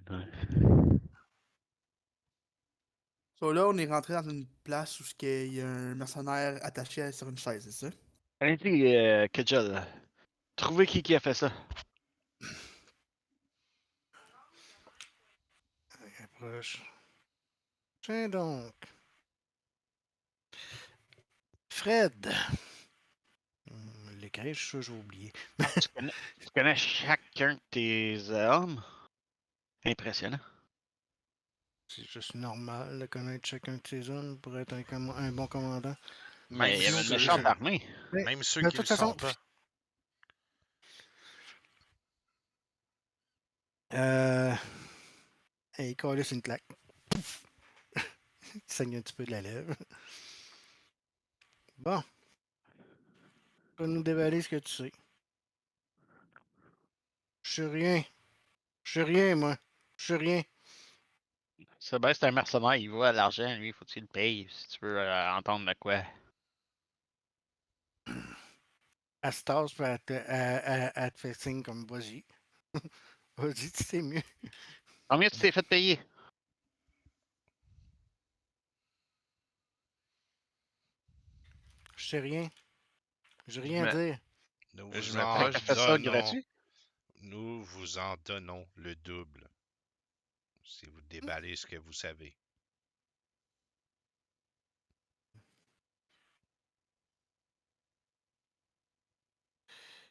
Ouais. So là, on est rentré dans une place où il y a un mercenaire attaché sur une chaise, c'est ça? Allez-y, Kajal. Trouvez qui a fait ça. il approche. Tiens donc. Fred. L'écrit, je suis sûr que j'ai oublié. Tu connais chacun de tes hommes? Impressionnant. C'est juste normal de connaître chacun de ces hommes pour être un bon commandant. Mais il y avait une ceux, méchante armée. Mais, même ceux de qui le toute sont façon, pas. euh, il calisse une claque. Il saigne un petit peu de la lèvre. Bon, tu vas nous déballer ce que tu sais. Je suis rien. Je suis rien, moi. Je suis rien. Ça, ben, c'est un mercenaire, il voit l'argent, lui, faut que tu le payes si tu veux entendre de quoi. Astas, puis elle te fait signe comme vas-y. Vas-y, tu sais mieux. Combien tu t'es fait payer? Je sais rien. J'ai Je rien à m'a- dire. Nous je vous Fait en que t'as m'approche. fait ça donnons. gratuit? Nous vous en donnons le double. Si vous déballez ce que vous savez.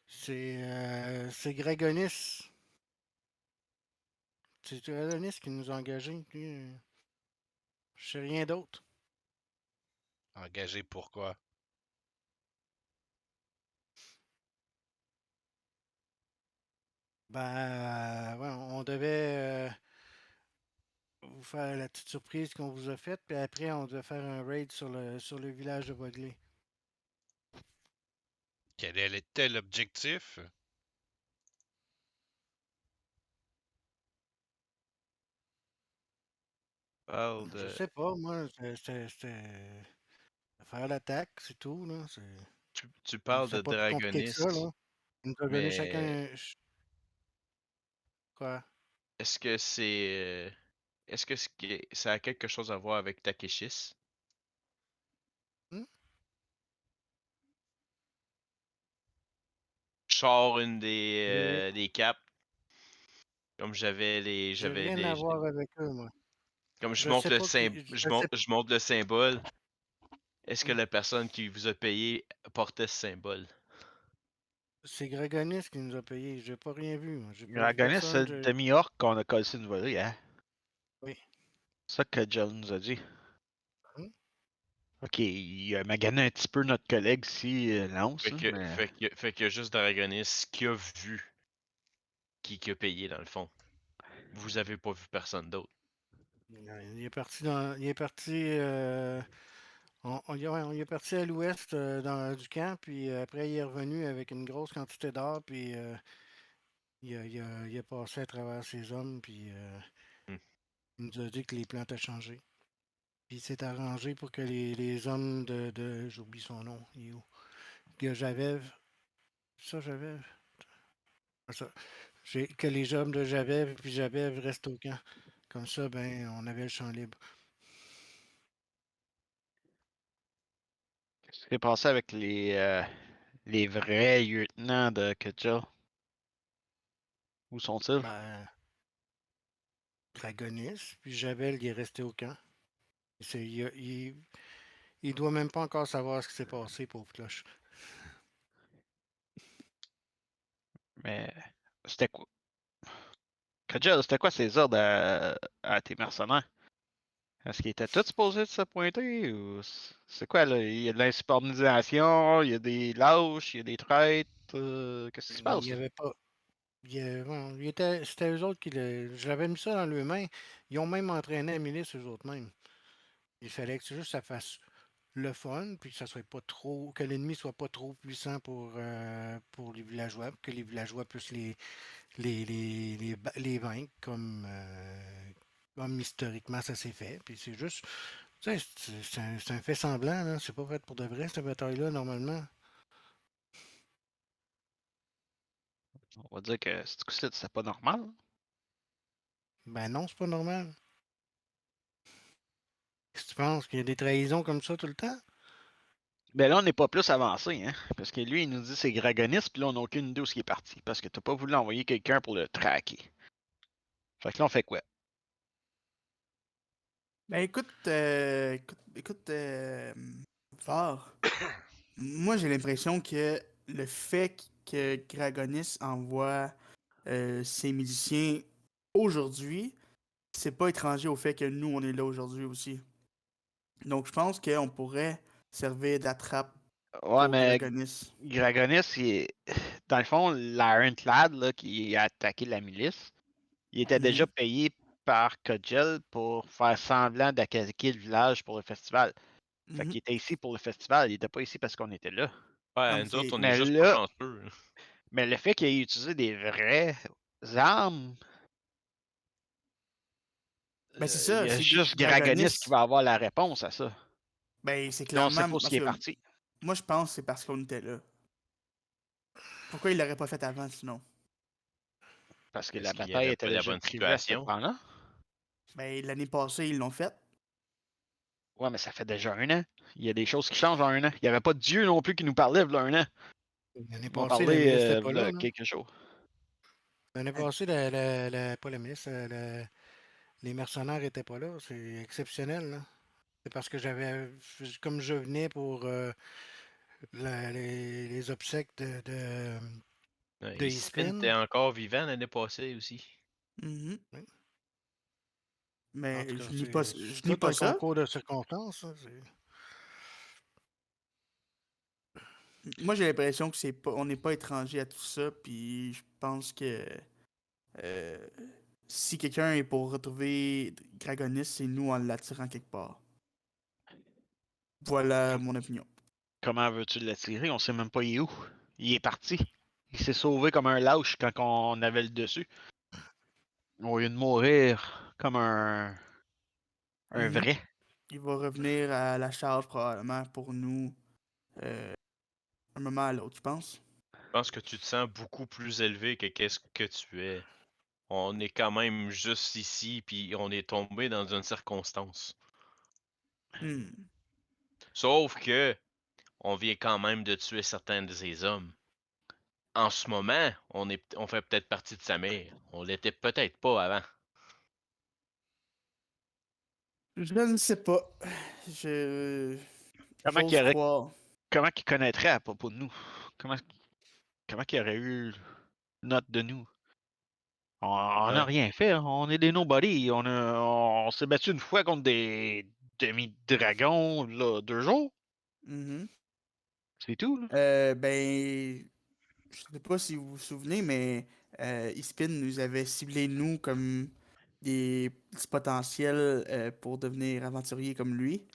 C'est Gregonis. C'est Gregonis qui nous a engagés. Lui, je sais rien d'autre. Engagé pourquoi? Ben, ouais, on devait vous faire la petite surprise qu'on vous a faite, puis après, on devait faire un raid sur le village de Vogley. Quel était l'objectif? Parle Je de. sais pas, moi, c'était faire l'attaque, c'est tout, là. Tu parles de C'est pas plus compliqué que ça, Dragonis, là. Il nous a donné mais chacun. Quoi? est-ce que c'est. Est-ce que ça a quelque chose à voir avec Takeshis? Hmm? Je sors J'ai des capes, comme j'ai j'avais rien à voir avec eux, moi. comme je Je montre sais le pas qui. Je sais pas. je montre le symbole. Est-ce que Hmm. la personne qui vous a payé portait ce symbole? C'est Gregonis qui nous a payé. J'ai pas rien vu, moi. J'ai pas vu Dragonis, c'est personne. le demi-orc qu'on a cassé une volée, hein? Oui. C'est ça que John nous a dit. Hmm? Ok, il a magané un petit peu notre collègue ici, Lance, là, mais... Fait qu'il y a juste Dragonis qui a vu qui a payé dans le fond. Vous avez pas vu personne d'autre. Il est parti il est parti. On est parti à l'ouest du camp, puis après il est revenu avec une grosse quantité d'or, puis il a passé à travers ses hommes, puis Hmm. il nous a dit que les plans ont changé. Puis il s'est arrangé pour que les hommes j'oublie son nom, il est où? Que Javev. Ça, Javev? Ah, ça. Que les hommes de Javev puis Javev restent au camp. Comme ça, ben, on avait le champ libre. Qu'est-ce qui s'est passé avec les vrais lieutenants de Kutcher? Où sont-ils? Ben, Dragonis, puis Javel, il est resté au camp. Il doit même pas encore savoir ce qui s'est passé, pauvre cloche. Mais c'était quoi? Kutcher, c'était quoi ses ordres à tes mercenaires? Est-ce qu'ils étaient tous supposés de se pointer ou c'est quoi là? Il y a de l'insubordination, il y a des lâches, il y a des traîtres. Qu'est-ce qui se Il passe? y avait pas. Bon, c'était eux autres je l'avais mis ça dans leurs mains. Ils ont même entraîné la milice eux autres mêmes. Il fallait que juste ça fasse le fun, puis que ça soit pas trop, que l'ennemi soit pas trop puissant pour les villageois, que les villageois puissent les vaincre comme historiquement ça s'est fait. Puis c'est juste, tu sais, c'est un fait semblant, là. C'est pas fait pour de vrai, cette bataille-là, normalement. On va dire que ce coup-ci, c'était pas normal. Ben non, c'est pas normal. Qu'est-ce que tu penses, qu'il y a des trahisons comme ça tout le temps? Mais là, on n'est pas plus avancé, hein? Parce que lui, il nous dit c'est Gragonis, puis là, on n'a aucune idée où il est parti. Parce que t'as pas voulu envoyer quelqu'un pour le traquer. Fait que là, on fait quoi? Ben écoute, Var, moi j'ai l'impression que le fait que Gragonis envoie ses miliciens aujourd'hui, c'est pas étranger au fait que nous on est là aujourd'hui aussi. Donc je pense qu'on pourrait servir d'attrape Ouais, pour mais Gragonis. Gragonis, dans le fond, l'Ironclad là, qui a attaqué la milice, il était déjà Mhm, payé par Kogel pour faire semblant d'attaquer le village pour le festival. Fait mhm. qu'il était ici pour le festival, il était pas ici parce qu'on était là. Non, Ouais, mais nous autres, c'est. on est Mais juste pas là, chanceux, là. mais le fait qu'il ait utilisé des vraies armes, Ben c'est il ça, y a c'est juste Gragonis qui Gragonis. va avoir la réponse à ça. Ben c'est Là, on sait clairement. pas ce Parce qui est que parti. moi je pense que c'est parce qu'on était là. Pourquoi il l'aurait pas fait avant sinon? Parce que la Est-ce qu'il y bataille avait était pas la déjà bonne prévue à ce situation? temps-là. Ben l'année passée ils l'ont fait. Ouais, mais ça fait déjà 1 an. Il y a des choses qui changent en 1 an. Il n'y avait pas de Dieu non plus qui nous parlait v'là 1 an. L'année Ils m'ont passée, la parlé milice n'était pas là, v'là là. quelques jours. L'année passée, pas la milice, les mercenaires n'étaient pas là. C'est exceptionnel, là. C'est parce que comme je venais pour les obsèques de Ispin Ispin. était encore vivant l'année passée aussi. Mhm. Oui. En tout Mais cas, je c'est nie tout pas un ça. concours de circonstances, hein. Moi, j'ai l'impression que c'est pas, on n'est pas étranger à tout ça, puis je pense que euh, si quelqu'un est pour retrouver Dragonis, c'est nous en l'attirant quelque part. Voilà Com- mon opinion. Comment veux-tu l'attirer? On sait même pas il est où. Il est parti. Il s'est sauvé comme un lâche quand on avait le dessus. Au lieu de mourir comme un Mhm. vrai. Il va revenir à la charge probablement pour nous un moment à l'autre, je pense. Je pense que tu te sens beaucoup plus élevé que qu'est-ce que tu es. On est quand même juste ici, puis on est tombé dans une circonstance. Hmm. Sauf que on vient quand même de tuer certains de ses hommes. En ce moment, on fait peut-être partie de sa mère. On l'était peut-être pas avant. Je ne sais pas. Je Comment j'ose qu'il aurait, croire. comment qu'il connaîtrait à propos de nous? Comment, comment qu'il aurait eu note de nous? On n'a Ouais. rien fait, hein. On est des nobody. On s'est battu une fois contre des demi-dragons, là, 2 jours. Mhm. C'est tout, là. Ben, je sais pas si vous vous souvenez, mais Ispin nous avait ciblé nous comme des petits potentiels pour devenir aventuriers comme lui.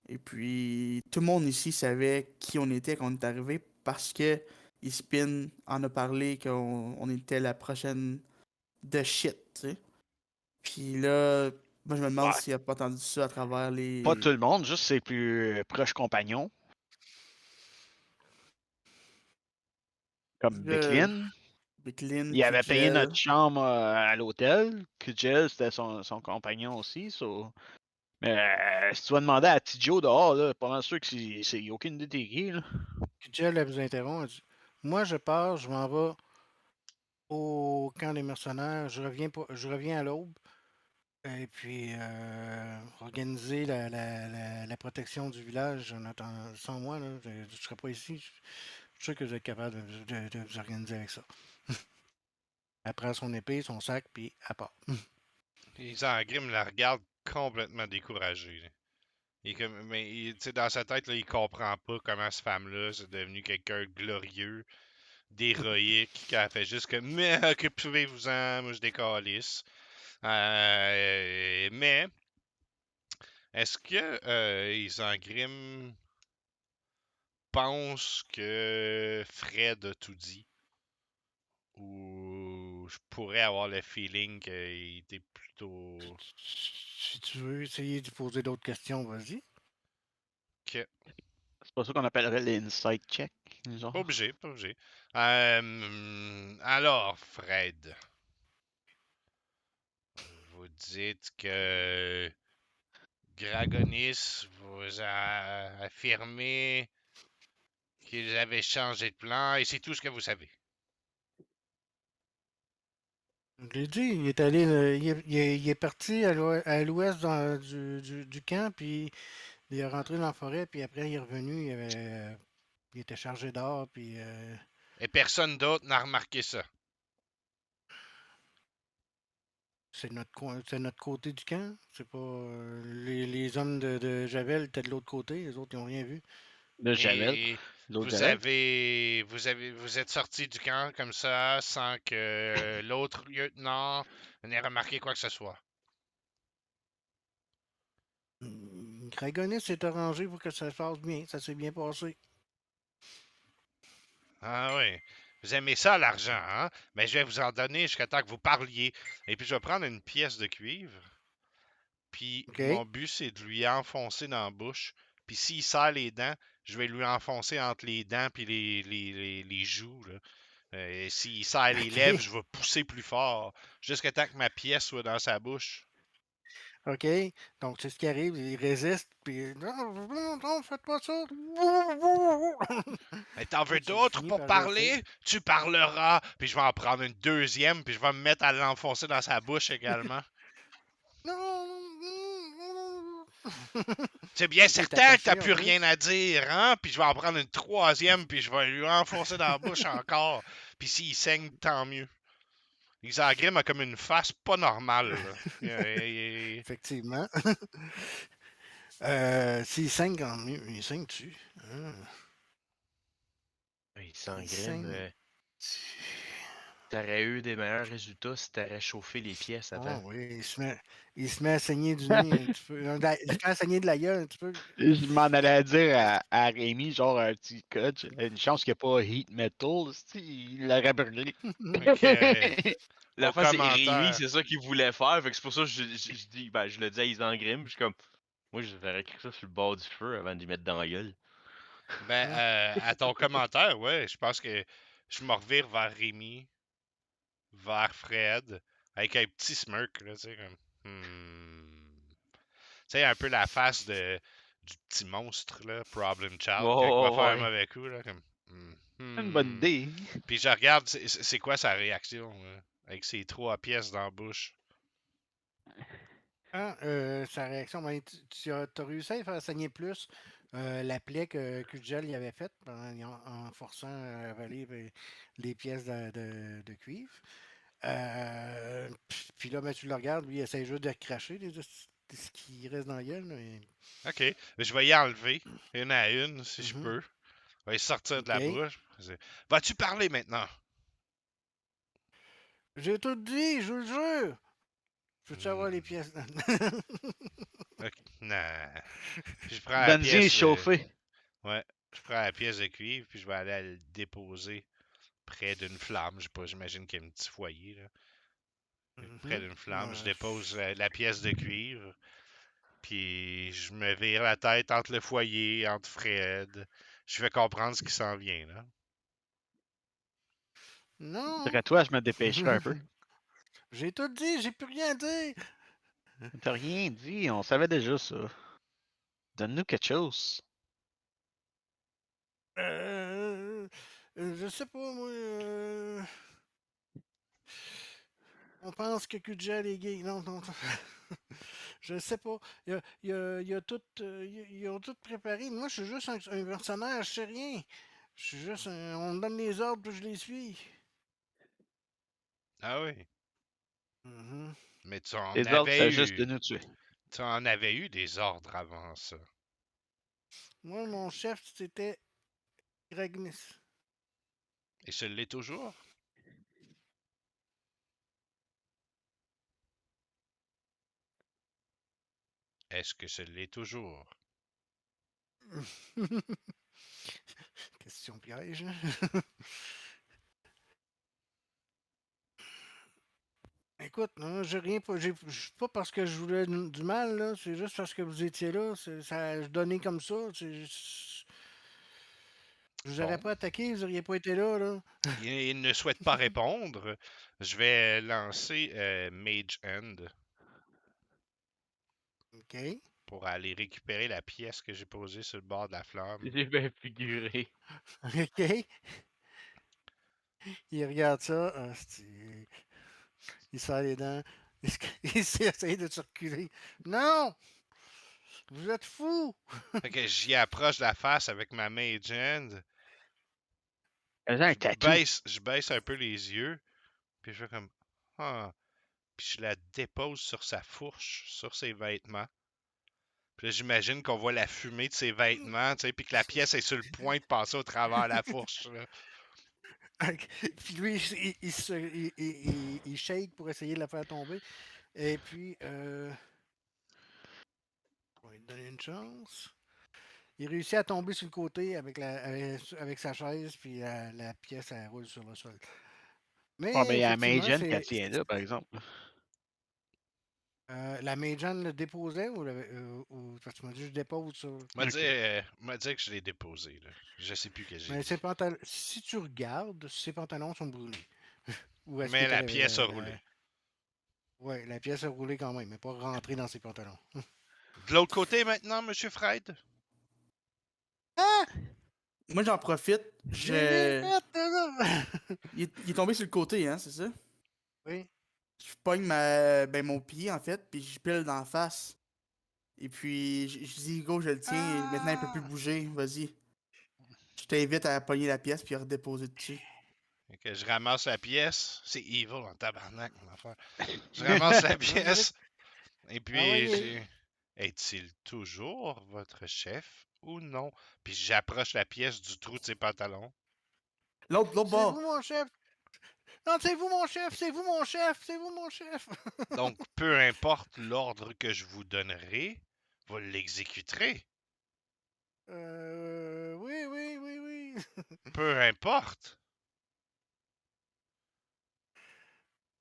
Et puis, tout le monde ici savait qui on était quand on est arrivé parce que Ispin en a parlé qu'on était la prochaine de shit, tu sais. Puis là, moi je me demande Ouais, s'il a pas entendu ça à travers pas tout les... le monde, juste ses plus proches compagnons, comme Euh, Becklin. Bicklin, Il avait payé Kujel. notre chambre à l'hôtel. Kujel, c'était son compagnon aussi. So, Mais si tu vas demander à petit Joe dehors, là, pas mal sûr que c'est aucune idée t'es qui, là. Puis Jill, elle vous interrompt. Elle dit, moi, je pars, je m'en vais au camp des mercenaires. Je reviens à l'aube. Et puis, organiser la protection du village sans moi, là, je ne serai pas ici. Je suis sûr que vous êtes capable de vous organiser avec ça. Elle prend son épée, son sac, puis elle part. Isengrim la regarde complètement découragé. Là. Tu sais, dans sa tête, là, il comprend pas comment cette femme-là c'est devenu quelqu'un de glorieux, d'héroïque, qui a fait juste que mais occupez-vous-en, moi je décalisse. Mais est-ce que Isengrim pense que Fred a tout dit? Ou je pourrais avoir le feeling qu'il était plutôt Si tu veux essayer de poser d'autres questions, vas-y. que C'est pas ça qu'on appellerait l'insight check, genre. pas obligé, pas obligé. Alors, Fred, vous dites que Gragonis vous a affirmé qu'ils avaient changé de plan et c'est tout ce que vous savez. Je l'ai dit, il est allé, il est parti à l'ouest du camp, puis il est rentré dans la forêt, puis après il est revenu, il était chargé d'or, puis Et personne d'autre n'a remarqué ça. c'est notre côté du camp. C'est pas les hommes de Javel étaient de l'autre côté, les autres ils n'ont rien vu. De Javel. Et L'autre vous Javel. vous êtes sorti du camp comme ça sans que l'autre lieutenant n'ait remarqué quoi que ce soit. Dragonis s'est arrangé pour que ça se passe bien, ça s'est bien passé. Ah oui. Vous aimez ça, l'argent, hein? Mais je vais vous en donner jusqu'à temps que vous parliez. Et puis je vais prendre une pièce de cuivre. Puis OK? mon but, c'est de lui enfoncer dans la bouche. Puis s'il serre les dents, je vais lui enfoncer entre les dents puis les joues. Là. Et s'il serre les lèvres, OK? je vais pousser plus fort. Jusqu'à temps que ma pièce soit dans sa bouche. OK? Donc, c'est ce qui arrive, il résiste, puis non, non, non, faites pas ça. Mais t'en Là, veux tu d'autres finis pour par réussir. parler? Tu parleras. Puis je vais en prendre une deuxième, puis je vais me mettre à l'enfoncer dans sa bouche également. Non! C'est bien Il est certain que t'as attaché en plus rien plus. à dire, hein? Puis je vais en prendre une troisième, puis je vais lui enfoncer dans la bouche encore. Puis s'il saigne, tant mieux. Isengrim a comme une face pas normale. Là. Effectivement. S'il saigne, quand mieux. Il saigne dessus. Il Il s'engrime. saigne. T'aurais eu des meilleurs résultats si t'aurais chauffé les pièces Ah avant. oui, il se met à saigner du nez un petit peu. Il se met à saigner de la gueule un petit peu. Je m'en allais dire à Rémi, genre un petit coach, une chance qu'il n'y a pas Heat Metal, il l'aurait brûlé. La Au face, c'est Rémi, commentaire. c'est ça qu'il voulait faire. Fait que c'est pour ça que je dis, ben, je le dis à Isengrim. Je suis comme, moi, je vais écrire ça sur le bord du feu avant de lui mettre dans la gueule. Ben, à ton commentaire, ouais, je pense que je me revire vers Rémi, vers Fred, avec un petit smirk, là, tu sais, comme. Tu sais, un peu la face du petit monstre, là, Problem Child, quand il va faire un Ouais. mauvais coup, là, comme. Une bonne idée. Puis je regarde, c'est quoi sa réaction, là, avec ses 3 pièces dans la bouche. Sa réaction, ben, tu as réussi à faire saigner plus la plaie que Kujal y avait faite en forçant à avaler les pièces de cuivre. Puis là, ben, tu le regardes, lui, il essaie juste de cracher ce qui reste dans la gueule. Ok, je vais y enlever, une à une, si je Mhm. peux. Je vais y sortir de la OK. bouche. Vas-tu parler maintenant? J'ai tout dit, je vous le jure. Peux-tu avoir les Hmm, pièces? ok, nah. Puis je prends la Donne-y pièce de. chauffé. Ouais, je prends la pièce de cuivre, puis je vais aller le déposer près d'une flamme. Je sais pas, j'imagine qu'il y a un petit foyer, là. Près Mhm. d'une flamme, je Ouais. dépose la pièce de cuivre, puis je me vire la tête entre le foyer, entre Fred. Je fais comprendre ce qui s'en vient, là. Non. Après toi, je me dépêcherai un peu. J'ai tout dit, j'ai plus rien à dire. T'as rien dit, on savait déjà ça. Donne-nous quelque chose. Je sais pas, moi. On pense que Kudjal est gay. Non, non. Je sais pas. Il y a tout, ils ont tout préparé. Moi, je suis juste un mercenaire, je sais rien. Je suis juste on me donne les ordres, puis je les suis. Ah oui. Mhm. Mais tu en Les ordres, avais c'est juste de eu. nous tuer. Tu en avais eu des ordres avant ça. Moi, mon chef, c'était Ragnis. Et ce l'est toujours? Est-ce que ce l'est toujours? Question piège. Écoute, non, j'ai rien. Pas parce que je voulais du mal, là. C'est juste parce que vous étiez là. Ça, je donnais comme ça. Je vous aurais Bon. pas attaqué, vous auriez pas été là, là. Il ne souhaite pas répondre. Je vais lancer Mage Hand OK. pour aller récupérer la pièce que j'ai posée sur le bord de la flamme. J'ai bien figuré. OK. Il regarde ça. Il serre les dents. Il essaye de se reculer. Non! Vous êtes fous! Fait que j'y approche de la face avec ma Mage Hand. Fais un tatou. Je baisse un peu les yeux. Puis je fais comme. Ah. Puis je la dépose sur sa fourche, sur ses vêtements. Puis là, j'imagine qu'on voit la fumée de ses vêtements, tu sais, puis que la pièce est sur le point de passer au travers de la fourche. Là. Puis lui, il shake pour essayer de la faire tomber. Et puis, on va lui donner une chance. Il réussit à tomber sur le côté avec sa chaise, puis la pièce, elle roule sur le sol. Oh, mais Mais il y a un effectivement, Magen qui tient là, par exemple. la Majan le déposait ou parce que tu m'as dit je dépose sur. M'a Ok. dit que je l'ai déposé. Là. Je sais plus que j'ai Mais dit. si tu regardes, ses pantalons sont brûlés. Ou est-ce qu'il Mais était la pièce a roulé. Ouais, la pièce a roulé quand même, mais pas rentrée dans ses pantalons. De l'autre côté maintenant, Monsieur Fred? Ah! Moi, j'en profite. J'ai rien fait, là! Il est tombé sur le côté, hein, c'est ça? Oui. Je pogne mon pied, en fait, puis je pile d'en face. Et puis, je dis, go, je le tiens, et maintenant, il peut plus Ah! bouger, vas-y. Je t'invite à pogner la pièce, puis à redéposer dessus. Fait que je ramasse la pièce. C'est evil en tabarnak, mon affaire. Je ramasse la On dirait pièce. Et Ah oui, puis, j'ai. Est-il toujours votre chef ou non? Puis j'approche la pièce du trou de ses pantalons. L'autre c'est vous bord. mon chef! Non, c'est vous mon chef! C'est vous mon chef! C'est vous mon chef! Donc, peu importe l'ordre que je vous donnerai, vous l'exécuterez. Oui, oui, oui, oui. Peu importe.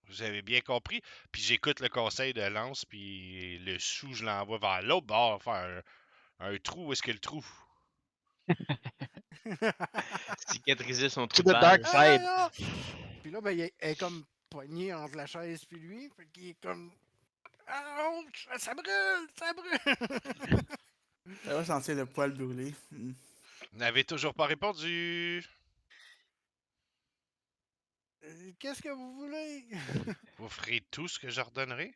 Vous avez bien compris. Puis j'écoute le conseil de Lance, puis le sou, je l'envoie vers l'autre bord, faire un trou. Où est-ce que le trou? Cicatriser son To trou de the dark balle. Ah side. non! Puis là, ben, elle est comme poignée entre la chaise puis lui. Fait qu'il est comme. Ouch! Ça brûle! Ça brûle! Ça va sentir le poil brûlé. Hmm. Vous n'avez toujours pas répondu. Qu'est-ce que vous voulez? Vous ferez tout ce que j'ordonnerai.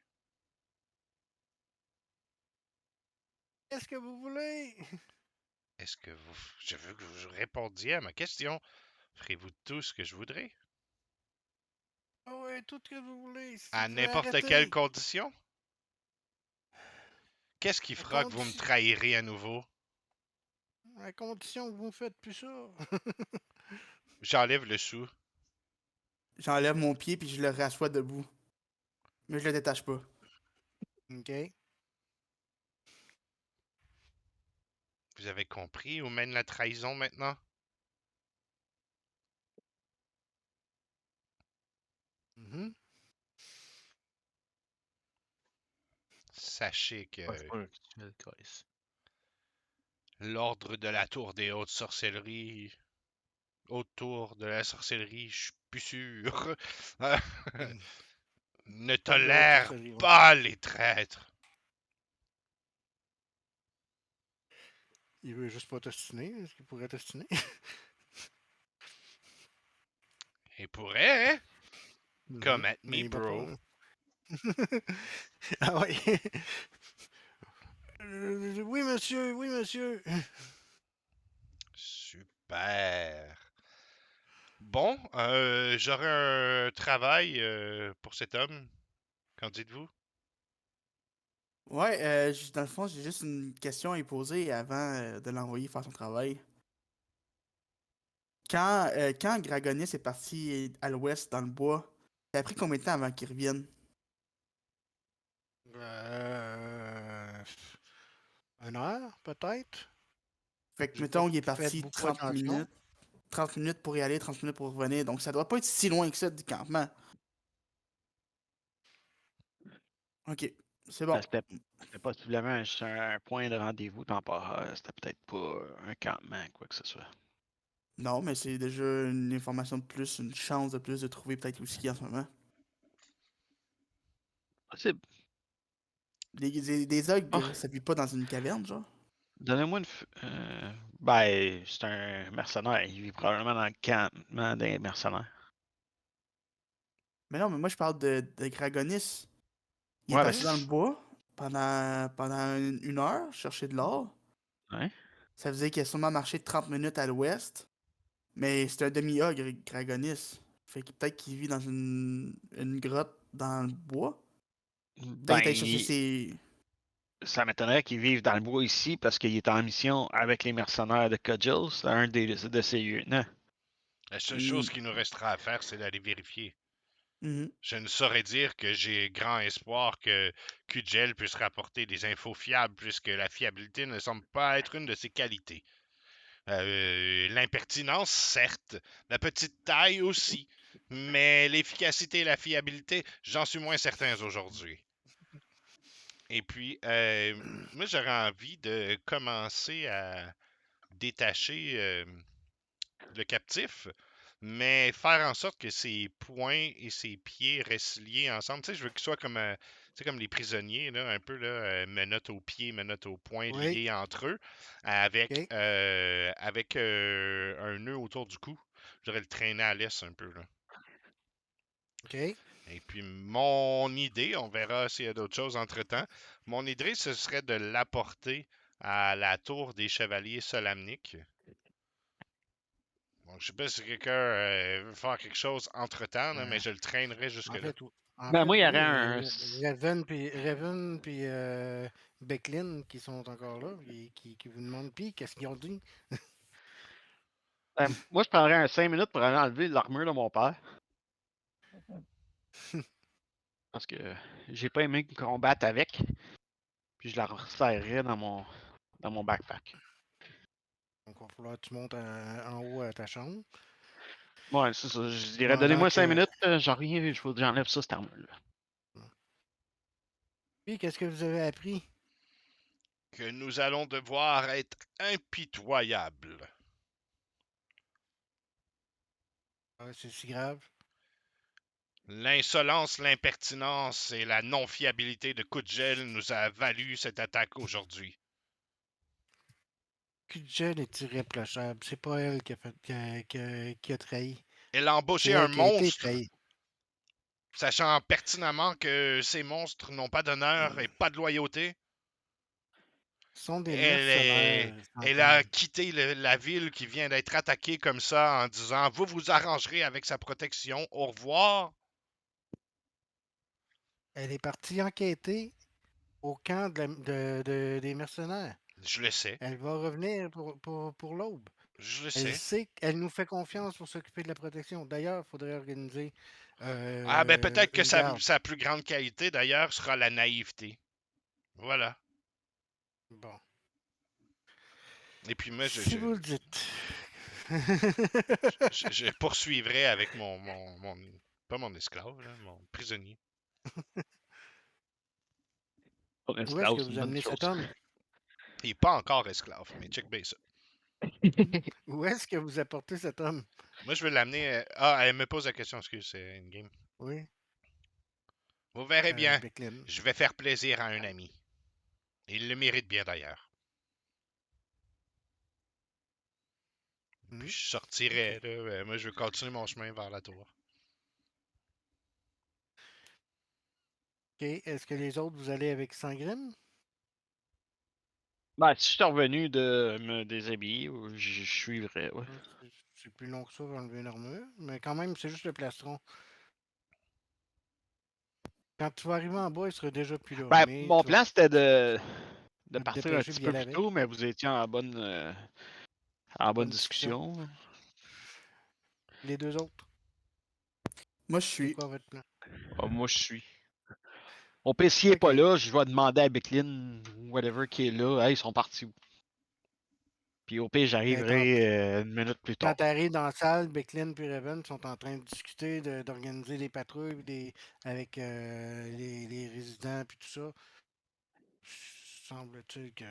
Qu'est-ce que vous voulez? Est-ce que vous... Je veux que vous répondiez à ma question. Ferez-vous tout ce que je voudrais? Ah ouais, tout ce que vous voulez. Si À vous pouvez n'importe quelle arrêter. condition? Qu'est-ce qui À fera que vous me condition, trahirez à nouveau? à condition que vous ne faites plus ça. J'enlève le sou. J'enlève mon pied, puis je le rassois debout. Mais je le détache pas. OK. Vous avez compris où mène la trahison maintenant? Mhm. Sachez que Ouais, c'est pas un rituel, guys. l'ordre de la tour des hautes sorcelleries... Haute tour de la sorcellerie, je suis plus sûr. Mm. ne Comme de haute tolère sorcellerie, ouais. pas les traîtres. Il veut juste pas t'ostiner. Est-ce qu'il pourrait t'ostiner? Il pourrait, hein? Come at Mais me, il va bro. pas. Ah oui. Oui, monsieur, oui, monsieur. Super. Bon, j'aurai un travail pour cet homme. Qu'en dites-vous? Ouais, dans le fond, j'ai juste une question à lui poser avant de l'envoyer faire son travail. Quand Gragonis est parti à l'ouest dans le bois, ça a pris combien de temps avant qu'il revienne? Euh, Une heure, peut-être? Fait que, J'ai pas mettons, il est fait parti beaucoup 30 attention. minutes. 30 minutes pour y aller, 30 minutes pour revenir. Donc, ça doit pas être si loin que ça du campement. Ok, c'est bon. C'était possiblement juste un point de rendez-vous temporaire. C'était peut-être pas un campement, quoi que ce soit. Non, mais c'est déjà une information de plus, une chance de plus de trouver peut-être où ski en ce moment. Possible. Des Ah, ogres, ça vit pas dans une caverne, genre? donnez-moi une. Ben, c'est un mercenaire. Il vit probablement dans le campement des mercenaires. Mais non, mais moi je parle de Gragonis. Il est Ouais, ben, parti dans le bois pendant une heure, chercher de l'or. ouais. Ça faisait qu'il a sûrement marché 30 minutes à l'ouest. Mais c'est un demi-ogre, Gragonis. Fait que peut-être qu'il vit dans une grotte dans le bois. Peut-être Ben, qu'il est allé chercher ses. ça m'étonnerait qu'il vive dans le bois ici parce qu'il est en mission avec les mercenaires de Cudgel. C'est un de ses lieutenants. La seule chose Hmm. qui nous restera à faire, c'est d'aller vérifier. Mhm. Je ne saurais dire que j'ai grand espoir que QGL puisse rapporter des infos fiables, puisque la fiabilité ne semble pas être une de ses qualités. L'impertinence, certes, la petite taille aussi, mais l'efficacité et la fiabilité, j'en suis moins certain aujourd'hui. Et puis, moi, j'aurais envie de commencer à détacher le captif, mais faire en sorte que ses poings et ses pieds restent liés ensemble. Tu sais, je veux qu'il soit comme, tu sais, comme les prisonniers, là, un peu là, menottes aux pieds, menottes aux poings, Oui, liés entre eux, avec, ok, un nœud autour du cou. Je devrais le traîner à l'aise un peu, là. ok. Et puis, mon idée, on verra s'il y a d'autres choses entre-temps, mon idée, ce serait de l'apporter à la tour des chevaliers solamniques. Bon, je sais pas si quelqu'un veut faire quelque chose entre-temps, là, mais Euh, je le traînerai en jusque-là. fait, en Ben, fait, moi, il y aurait oui. un. Raven puis Becklin qui sont encore là, qui vous demandent, puis qu'est-ce qu'ils ont dit? Moi, je prendrais un 5 minutes pour aller enlever l'armure de mon père. Parce que j'ai pas aimé combattre avec. Puis je la resserrerais dans mon backpack. Donc, il va falloir que tu montes en haut à ta chambre. Ouais, c'est ça. Je dirais, Pendant donnez-moi 5 que. minutes, j'en reviens, j'enlève ça, cette armure-là. Puis, qu'est-ce que vous avez appris? Que nous allons devoir être impitoyables. Ah, c'est si grave. L'insolence, l'impertinence et la non-fiabilité de Kudgel nous a valu cette attaque aujourd'hui. Kudgel est irréprochable. C'est pas elle qui a trahi. Elle a C'est embauché un elle qui a été monstre, trahie. sachant pertinemment que ces monstres n'ont pas d'honneur et pas de loyauté. Ce sont des Elle, est- mercenaires, elle a j'entends. quitté la ville qui vient d'être attaquée comme ça en disant vous vous arrangerez avec sa protection, au revoir. Elle est partie enquêter au camp des mercenaires. Je le sais, Elle va revenir pour l'aube. je le Elle sais. sait qu'elle nous fait confiance pour s'occuper de la protection. D'ailleurs, il faudrait organiser Ah ben peut-être que une garde. sa plus grande qualité d'ailleurs sera la naïveté. Voilà. Bon, Et puis moi, si vous le dites. je poursuivrai avec pas mon esclave, là, mon prisonnier. Pour Où est-ce l'esclave, que c'est une vous bonne amenez cet chose. homme? Il est pas encore esclave, mais check bien ça. Où est-ce que vous apportez cet homme? Moi, je vais l'amener. Ah, elle me pose la question, excuse, c'est une game. Oui, Vous verrez bien. Becklin. Je vais faire plaisir à un ami. Il le mérite bien d'ailleurs. Puis je sortirais, là. Moi, je veux continuer mon chemin vers la tour. OK. Est-ce que les autres, vous allez avec Sangrim? Ben, si je suis revenu de me déshabiller, je suivrais, ouais. C'est plus long que ça, enlever une armure. Mais quand même, c'est juste le plastron. Quand tu vas arriver en bas, il sera déjà plus là. Ben, Mais mon tu vas plan, c'était de te partir un dépêcher petit d'y peu aller plus avec. tôt, mais vous étiez en bonne Bonne discussion. discussion. Les deux autres, Moi, je c'est suis. quoi votre plan? Ah, moi, je suis. Mon PC est pas Ok. là, je vais demander à Becklin, whatever qui est là, hey, ils sont partis où? Puis au pire, Ben, j'arriverai une minute plus quand tard. tu arrives dans la salle, Becklin et Raven sont en train de discuter d'organiser des patrouilles avec les résidents et tout ça. Semble-t-il que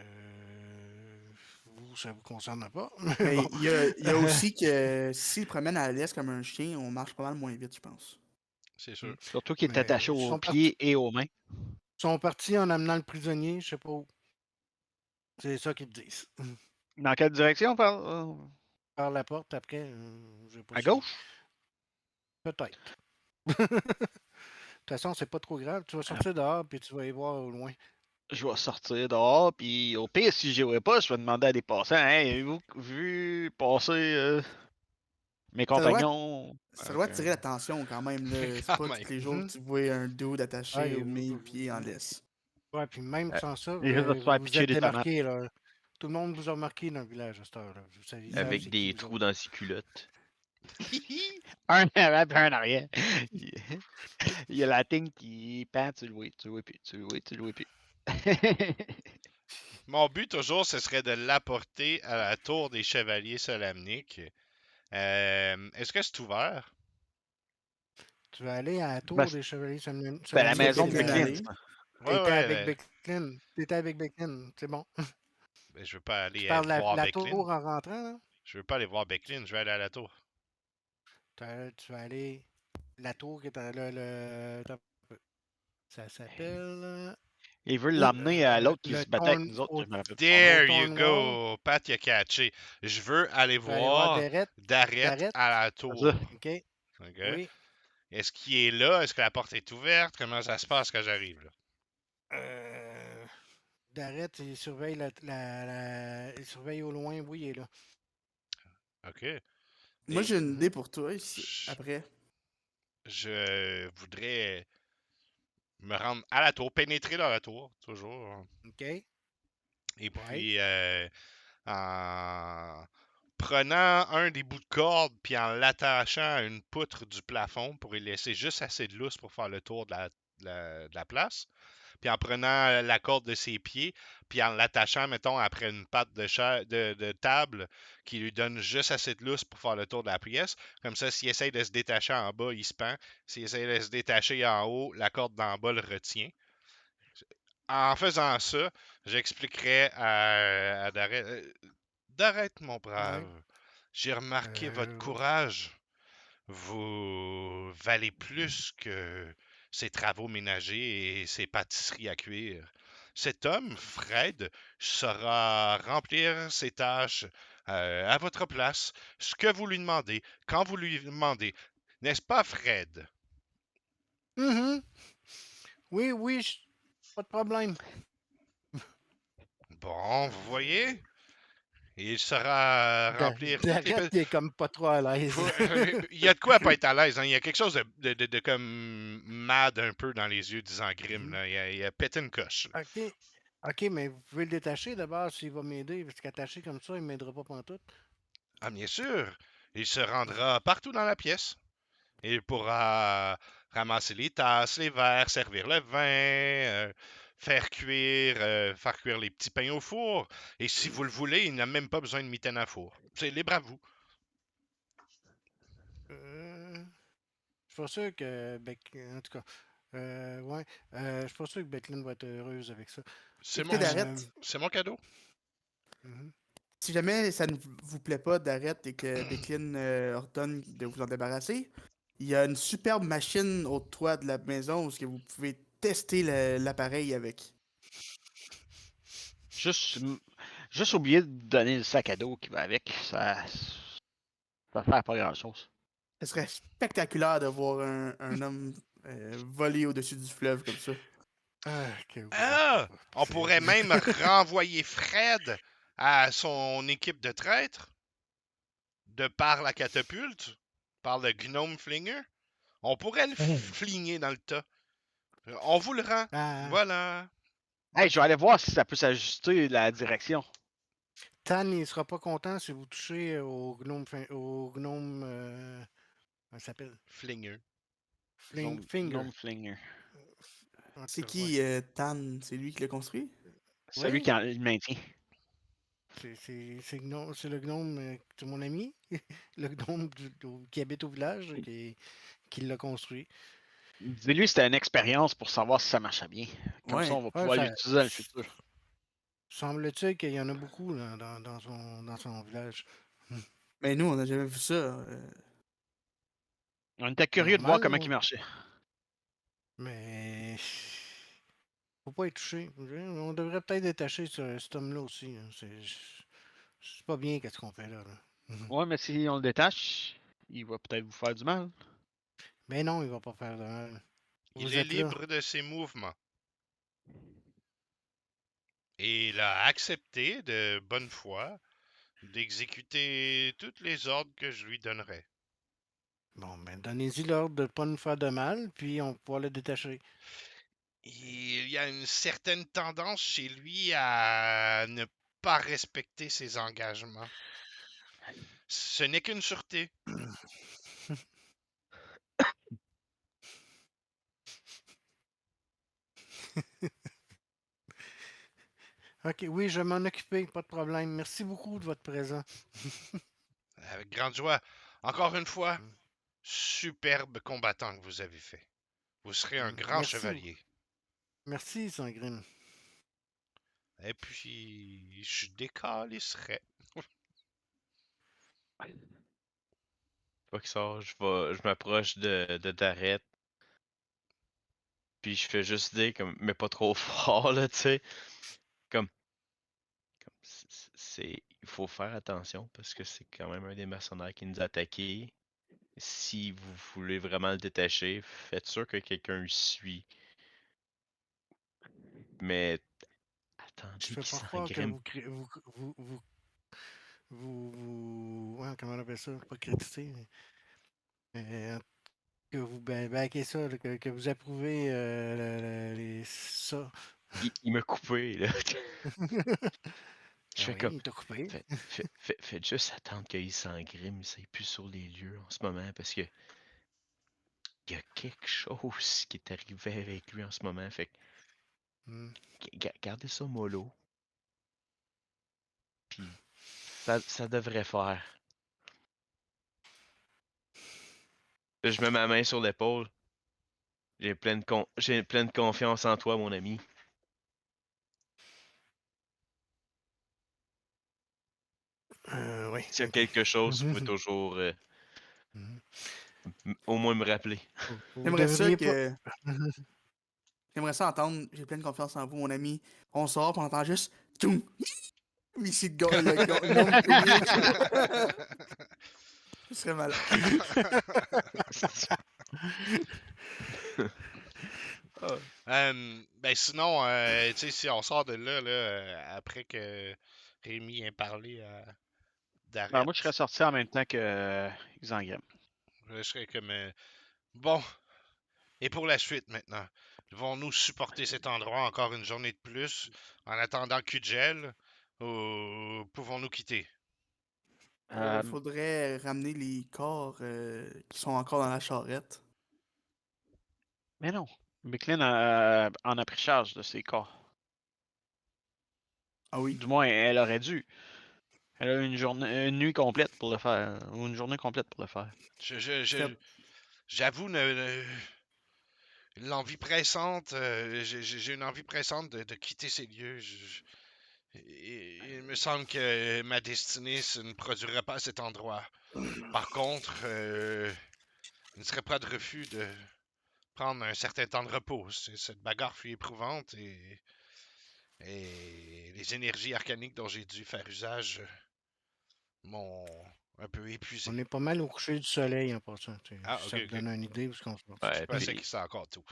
vous, ça vous concerne pas. Mais Mais bon. il y a aussi que s'il promène à l'est comme un chien, on marche pas mal moins vite, je pense. C'est sûr. Surtout qu'il est Mais attaché ils aux sont partis, pieds et aux mains. sont partis en amenant le prisonnier, je sais pas où. C'est ça qu'ils te disent. Dans quelle direction, Par la porte après, j'ai pas à suivi. gauche? Peut-être. De toute façon, c'est pas trop grave. Tu vas sortir dehors puis tu vas y voir au loin. Je vais sortir dehors, puis au pire, si je n'y pas, je vais demander à des passants, hey, avez-vous vu passer mes Ça doit, compagnons? ça doit attirer l'attention quand même, là. C'est Quand pas tous même. les jours que tu vois un dude attaché Ouais, aux mains et pieds en laisse. ouais, puis même Euh, sans ça, Il risque de se faire vous pitcher êtes des tomates. démarqué, là. Tout le monde vous a remarqué dans le village à cette heure-là. Vous savez, ils savent Avec c'est qui des vous trous autres. dans ses culottes. Un avant puis un arrière. Il y a la ligne qui pend, tu le vois, tu le vois plus, tu le vois, tu le vois plus. Mon but, toujours, ce serait de l'apporter à la tour des chevaliers solamniques. Est-ce que c'est ouvert? Tu vas aller à la Ben, tour des chevaliers ben, la Tu vas solennels, maison c'est de bien là. Becklin. aller. Ouais, ouais. T'étais avec Becklin, c'est bon. Ben, je veux pas Tu aller parles de voir la Becklin. tour en rentrant, là? Je veux pas aller voir Becklin, je veux aller à la tour. Tu vas aller... La tour qui est dans attends un peu. Ça s'appelle... Il veut l'emmener à l'autre qui le se battait avec nous autres, je me rappelle plus son nom. There you Thorn Wall. go! Pat, il a catché. Je veux aller Tu vas aller voir voir Dareth Dareth, à la C'est tour. ça. OK? OK? Oui. Est-ce qu'il est là? Est-ce que la porte est ouverte? Comment ça se passe quand j'arrive là? Dareth, il surveille il surveille au loin. Oui, il est là. OK. Moi, Et j'ai une idée pour toi ici, je, après. je voudrais me rendre à la tour, pénétrer dans la tour, toujours. OK? Et Ouais. puis, en prenant un des bouts de corde puis en l'attachant à une poutre du plafond pour y laisser juste assez de lousse pour faire le tour de la place. Puis en prenant la corde de ses pieds, puis en l'attachant, mettons, après une patte de table qui lui donne juste assez de lousse pour faire le tour de la pièce. Comme ça, s'il essaye de se détacher en bas, il se pend. S'il essaye de se détacher en haut, la corde d'en bas le retient. En faisant ça, j'expliquerai à Dareth, mon brave. Ouais. J'ai remarqué votre courage. Vous valez plus que ses travaux ménagers et ses pâtisseries à cuire. Cet homme, Fred, saura remplir ses tâches à votre place, ce que vous lui demandez, quand vous lui demandez. N'est-ce pas, Fred? Mhm. Oui, oui, pas de problème. Bon, vous voyez? Il saura remplir toutes les... Dareth, il est comme pas trop à l'aise. Il y a de quoi pas être à l'aise. Hein? Il y a quelque chose de comme mad un peu dans les yeux, disant Grimm. Là. Il a pété une coche. Là. OK. OK, mais vous pouvez le détacher d'abord s'il va m'aider, parce qu'attaché comme ça, il m'aidera pas pantoute. Ah, bien sûr. Il se rendra partout dans la pièce. Il pourra ramasser les tasses, les verres, servir le vin, faire cuire les petits pains au four. Et si vous le voulez, il n'a même pas besoin de mitaine à four. C'est libre à vous. Je suis pas sûr que en tout cas, ouais, je suis pas sûr que Becklin va être heureuse avec ça. C'est Écoutez, mon, Dareth, c'est mon cadeau. Mhm. si jamais ça ne vous plaît pas d'arrêter et que Becklin ordonne de vous en débarrasser, il y a une superbe machine au toit de la maison où ce que vous pouvez tester l'appareil avec. Juste oublier de donner le sac à dos qui va avec. Ça, Ça sert à pas grand-chose. Ce serait spectaculaire de voir un homme voler au-dessus du fleuve comme ça. Ah, que vous êtes Ah! pas On possible. pourrait même renvoyer Fred à son équipe de traîtres de par la catapulte, par le gnome flinger. On pourrait le fligner dans le tas. On vous le rend. Ah, Voilà. Hey, je vais aller voir si ça peut s'ajuster la direction. Tan, il sera pas content si vous touchez au gnome. Au gnome. Comment ça s'appelle? Flinger. Finger. Gnome Flinger. En C'est tout cas, qui Tan? C'est lui qui l'a construit? Celui Oui, qui le maintient. c'est le gnome, c'est mon ami, le gnome qui habite au village, qui l'a construit. Dis-lui c'était une expérience pour savoir si ça marchait bien. Comme ça, Ouais. on va Ouais, pouvoir l'utiliser dans le futur. semble-t-il qu'il y en a beaucoup là, dans son village. Mais nous, on n'a jamais vu ça. On était C'est curieux de voir normal, comment il marchait. mais faut pas être touché. On devrait peut-être détacher cet homme-là aussi. Hein. C'est pas bien qu'est-ce qu'on fait là. Ouais, mais si on le détache, il va peut-être vous faire du mal. Mais non, il va pas faire de mal. Il Vous est êtes là. libre de ses mouvements. Et il a accepté de bonne foi d'exécuter tous les ordres que je lui donnerais. Bon, ben donnez-y l'ordre de ne pas nous faire de mal, puis on va pouvoir le détacher. Il y a une certaine tendance chez lui à ne pas respecter ses engagements. Ce n'est qu'une sûreté. Ok, oui, je vais m'en occuper, pas de problème. Merci beaucoup de votre présent. Avec grande joie. Encore une fois, superbe combattant que vous avez fait. Vous serez un grand Merci. chevalier. Merci, Sangrine. Et puis, je décalisserai. Pas que ça, je m'approche de Dareth, puis je fais juste dire, comme, mais pas trop fort, là, tu sais. Comme, il faut faire attention parce que c'est quand même un des mercenaires qui nous a attaqués. Si vous voulez vraiment le détacher, faites sûr que quelqu'un le suit. Mais Je attendez fais qu'il pas croire que s'engrimme. ouais, comment on appelle ça? Pas critiquer, mais que vous backez ça, là, que vous approuvez ça. Il m'a coupé, là. Je Ben fais oui, comme, il t'a coupé. faites juste attendre qu'il s'engrime, c'est plus sur les lieux en ce moment parce que il y a quelque chose qui est arrivé avec lui en ce moment. Fait que Hmm. gardez ça mollo, puis ça devrait faire. Là, je mets ma main sur l'épaule. J'ai pleine confiance en toi, mon ami. Oui, S'il y a ok. quelque chose, vous pouvez toujours Mhm. au moins me rappeler. Vous J'aimerais ça devriez pas. que. J'aimerais ça entendre. J'ai plein de confiance en vous, mon ami. On sort, puis on entend juste. Toum! Ici, le gnome flinger. Ce serait malade. Ben sinon, tu sais, si on sort de là, après que Rémi ait parlé à Ben, moi, je serais Dareth, sorti en même temps que Xangram. je serais comme bon. Et pour la suite maintenant, devons-nous supporter cet endroit encore une journée de plus en attendant Kugel ou pouvons-nous quitter? Faudrait ramener les corps qui sont encore dans la charrette. Mais non. Micklin en a pris charge de ses corps. Ah oui. Du moins, elle aurait dû. Elle a eu une nuit complète pour le faire. Ou une journée complète pour le faire. Serait- J'avoue l'envie pressante, j'ai une envie pressante de quitter ces lieux. Il me semble que ma destinée ne produirait pas à cet endroit. Par contre, il ne serait pas de refus de prendre un certain temps de repos. Cette bagarre fut éprouvante et les énergies arcaniques dont j'ai dû faire usage m'ont un peu épuisé. On est pas mal au coucher du soleil en passant. Ah, Si ok, ça vous ok. donne une idée où est-ce qu'on se passe. Je Ouais, pensais puis qu'il s'est encore tout.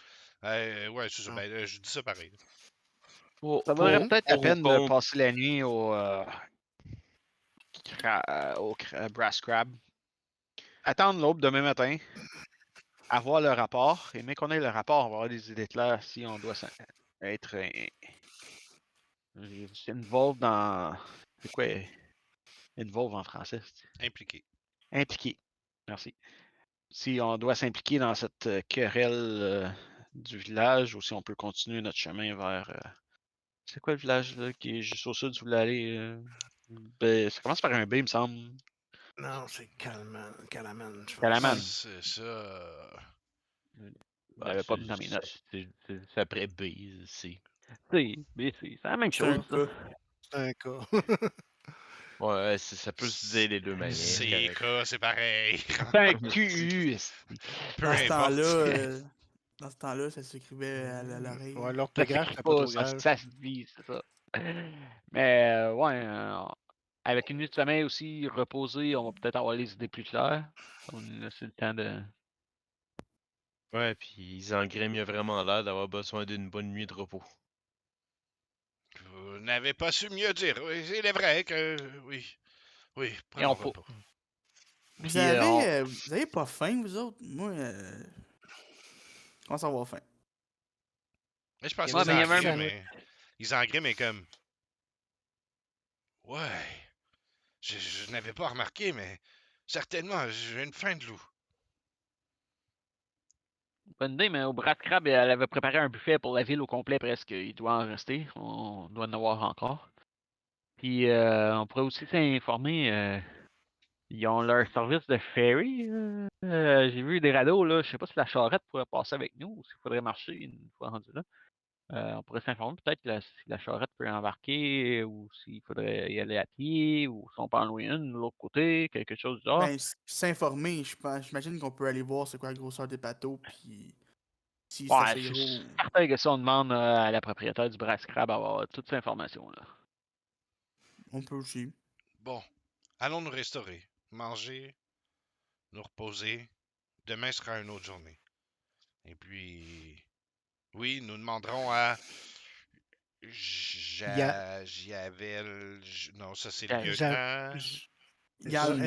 Ouais, c'est ça. Non. Ben, je dis ça pareil. Ça vaudrait Pour- peut-être la pour ou peine de contre, passer la nuit Brass Crab. Attendre l'aube demain matin, avoir le rapport, et mais qu'on ait le rapport, on va avoir des idées claires si on doit être involved dans. C'est quoi involve en français? Impliqué. Impliqué. Merci. Si on doit s'impliquer dans cette querelle du village ou si on peut continuer notre chemin vers. C'est quoi le village là, qui est juste au sud, si vous voulez aller? Ça commence par un B, il me semble. Non, c'est Calaman, je pense. Calaman. C'est ça. Je bah, l'avais pas mis dans mes notes. c'est après B, C. C'est la même C'est un chose. ça. cas. C'est un cas. Ouais, ça peut se dire les deux manières. c'est C'est correct. c'est pareil. C'est un QU. Peu Dans ce importe. temps-là, dans ce temps-là, ça s'écrivait à l'oreille. Ouais, Ça l'orthographe, s'écrit c'est pas pas, trop ça, grave. ça se dit, c'est ça. Mais ouais, avec une nuit de sommeil aussi reposée, on va peut-être avoir les idées plus claires. Ça va nous laisser le temps de. Ouais, puis Zangrem, il a vraiment l'air d'avoir besoin d'une bonne nuit de repos. Vous n'avez pas su mieux dire. Oui, il est vrai que. Oui. Oui, Et prenons on peut. repos. Vous Puis avez, vous avez pas faim, vous autres? Moi, je commence à avoir faim. Mais je pense Il y Ouais, qu'ils avait mais il y des en avait petits un. griment, sandwichs. mais. Ils en griment, mais comme. Ouais. Je n'avais pas remarqué, mais. Certainement, j'ai une faim de loup. Bonne idée, mais au Bras de Crabe, elle avait préparé un buffet pour la ville au complet presque. Il doit en rester. On doit en avoir encore. Puis on pourrait aussi s'informer. Ils ont leur service de ferry. J'ai vu des radeaux, là. Je sais pas si la charrette pourrait passer avec nous ou s'il faudrait marcher une fois rendu là. On pourrait s'informer peut-être si la charrette peut embarquer ou s'il faudrait y aller à pied ou si on peut en louer une de l'autre côté, quelque chose du genre. Ben, s'informer, j'imagine qu'on peut aller voir c'est quoi la grosseur des bateaux, puis si c'est Ouais, assez c'est gros. certain que si on demande à la propriétaire du Brass Crab avoir toute cette information-là. On peut aussi. Bon, allons nous restaurer, manger, nous reposer. Demain sera une autre journée. Et puis, oui, nous demanderons à Il y a. Javel. Non, ça c'est le Ja- lieutenant. C'est ça, Yalm.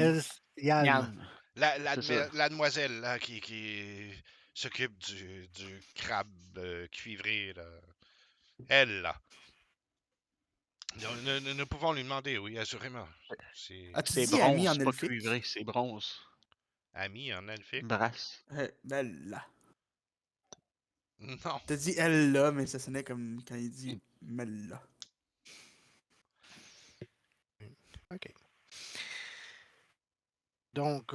Yalm. Yann, La, c'est ça. la demoiselle là, qui s'occupe du crabe cuivré. Là. Elle, là. Nous pouvons lui demander, oui, assurément. C'est As-tu C'est dit ami bronze, en pas elfique? cuivré, c'est bronze. ami en elfique. Brass. Ben là. Non. T'as dit elle là, mais ça sonnait comme quand il dit mais là. OK. Donc,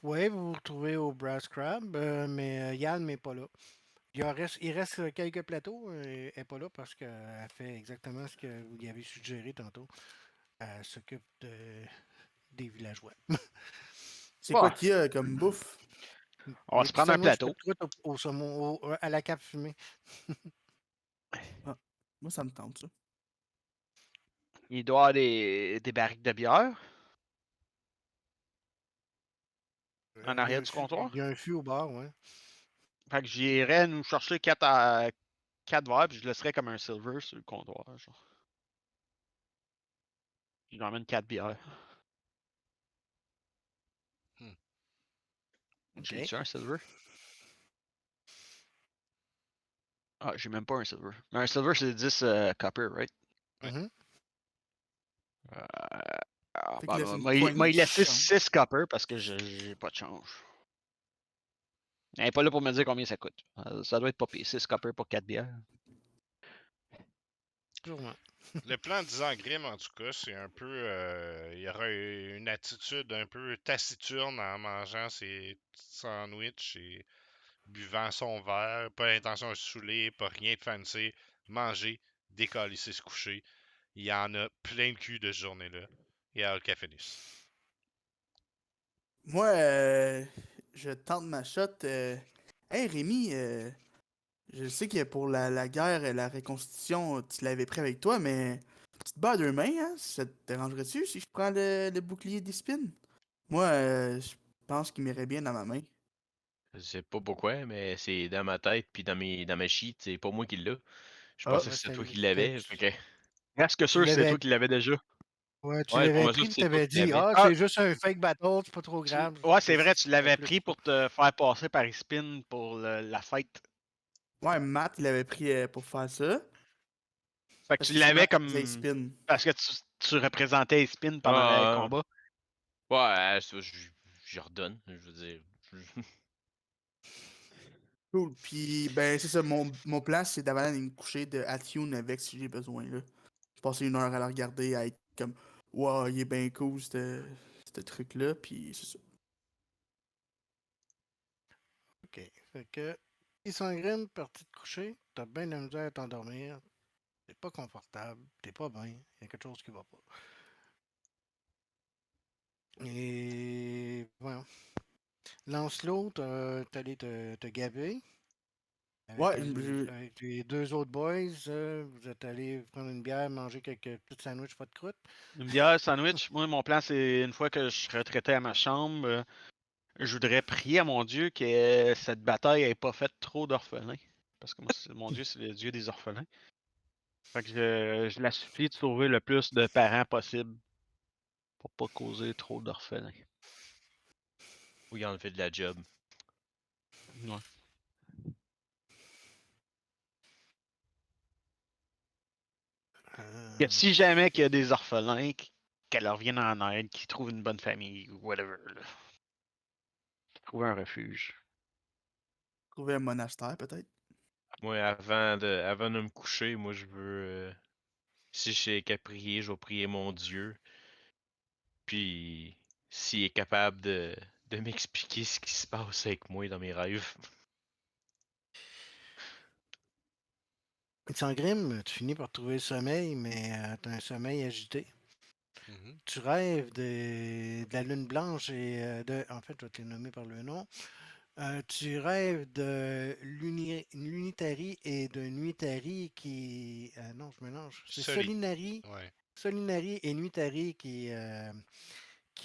ouais, vous vous retrouvez au Brass Crab, mais Yalm n'est pas là. Il reste quelques plateaux. Elle n'est pas là parce qu'elle fait exactement ce que vous lui avez suggéré tantôt. Elle s'occupe des villageois. C'est quoi Ouais, qu'il y a comme bouffe? on va Des se petits prendre un sandwichs plateau. toutes cuites au saumon, à la cape fumée. Ah, moi, ça me tente, ça. Il doit y avoir des barriques de bière en arrière du comptoir. Il y a un fût au bar, ouais. Fait que j'irais nous chercher 4 verres, puis je laisserais comme un silver sur le comptoir. Genre. Je lui emmène 4 bières. Hmm. J'ai OK. tu un silver? Ah, j'ai même pas un silver. Mais un silver, c'est 10 copper, right? Mhm. Fait que là, c'est une Moi, poignée il de laissé change. 6 copper parce que j'ai pas de change. Elle est pas là pour me dire combien ça coûte. Ça doit être pas payé. 6 copper pour 4 bières. Sûrement. Le plan d'Isengrim, en tout cas, c'est un peu. Il y aura une attitude un peu taciturne en mangeant ses petits sandwichs et buvant son verre. Pas l'intention de se saouler, pas rien de fancy. Manger, décalisser, se coucher. Il y en a plein de cul de ce journée-là. Et à le cafénis. Moi, je tente ma shot. Hey, Rémi, je sais que pour la guerre et la reconstitution, tu l'avais pris avec toi, mais Petite barre à deux mains, hein? Ça te dérangerait-tu si je prends le bouclier d'Ispin? Moi, je pense qu'il m'irait bien dans ma main. Je sais pas pourquoi, mais c'est dans ma tête puis dans ma sheet, c'est pas moi qui l'ai. Je Ah, pensais que Ouais, c'était toi qui l'avais. Fait que... Reste que tu sûr, c'est l'avais toi qui l'avais déjà. ouais, tu Ouais, pour l'avais moi, ça, pris et c'est toi t'avais qui dit l'avais. ah, Ah, c'est juste un fake battle, c'est pas trop grave. ouais, c'est C'est vrai, ça, tu c'était l'avais plus pris ça. pour te faire passer par Spin pour la fête. ouais, Matt, il avait pris pour faire ça. Fait que Parce tu que c'est l'avais Matt qui faisait comme. Spin. Parce que tu représentais Spin pendant le Ah, combat. ouais, ça, j'y redonne. Je veux dire. Cool. Puis, ben, c'est ça. Mon plan, c'est d'aller me coucher de Attune avec si j'ai besoin, là. Je passais 1 heure à la regarder, à être comme, wow, il est bien cool, ce truc-là. Puis, c'est ça. OK. Fait que, Isengrim, parti de coucher, t'as bien de la misère à t'endormir, t'es pas confortable, t'es pas bien, il y a quelque chose qui va pas. Et voilà. Lancelot, t'es allé te gaver Ouais, avec les deux autres boys. Vous êtes allés prendre une bière, manger quelques petits sandwichs pas de croûte. Une bière, sandwich. Moi, mon plan, c'est une fois que je serai retraité à ma chambre, je voudrais prier à mon Dieu que cette bataille ait pas fait trop d'orphelins. Parce que moi, mon Dieu, c'est le Dieu des orphelins. Fait que je la supplie de sauver le plus de parents possible pour pas causer trop d'orphelins. Oui, enlever de la job. Ouais. Que Euh, si jamais qu'il y a des orphelins, qu'elle leur vienne en aide, qu'ils trouvent une bonne famille ou whatever. Là. Qu'ils trouvent un refuge. trouver un monastère, peut-être. Moi, avant de me coucher, moi, je veux. Si je sais qu'à prier, je vais prier mon Dieu. Puis, s'il est capable de m'expliquer ce qui se passe avec moi dans mes rêves. Isengrim, tu finis par trouver le sommeil, mais t'as un sommeil agité. Mhm. Tu rêves de la lune blanche et en fait, je vais te les nommer par le nom. Tu rêves de Lunitari et de Nuitari qui. Non, je mélange. C'est Soli. Solinari, Ouais. Solinari et Nuitari qui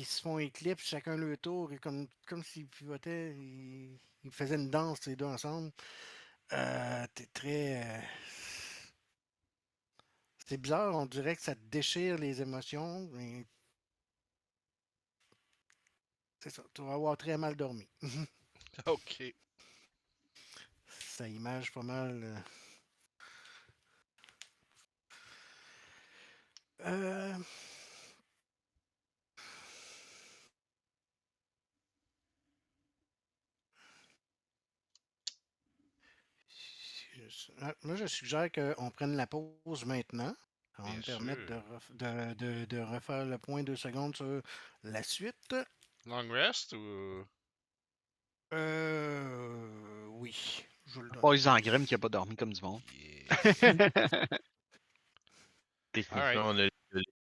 se font éclipse chacun leur tour, et comme s'ils pivotaient, ils faisaient une danse les deux ensemble. T'es très. C'est bizarre, on dirait que ça te déchire les émotions, mais c'est ça, tu vas avoir très mal dormi. OK. Ça image pas mal. Euh, Moi, je suggère qu'on prenne la pause maintenant. Ça va Bien me permettre sûr. de refaire le point 2 secondes sur la suite. Long rest ou. Oui, je le Pas donne. Isengrim qui a pas dormi comme du monde. Yeah. Techniquement, Alright. on a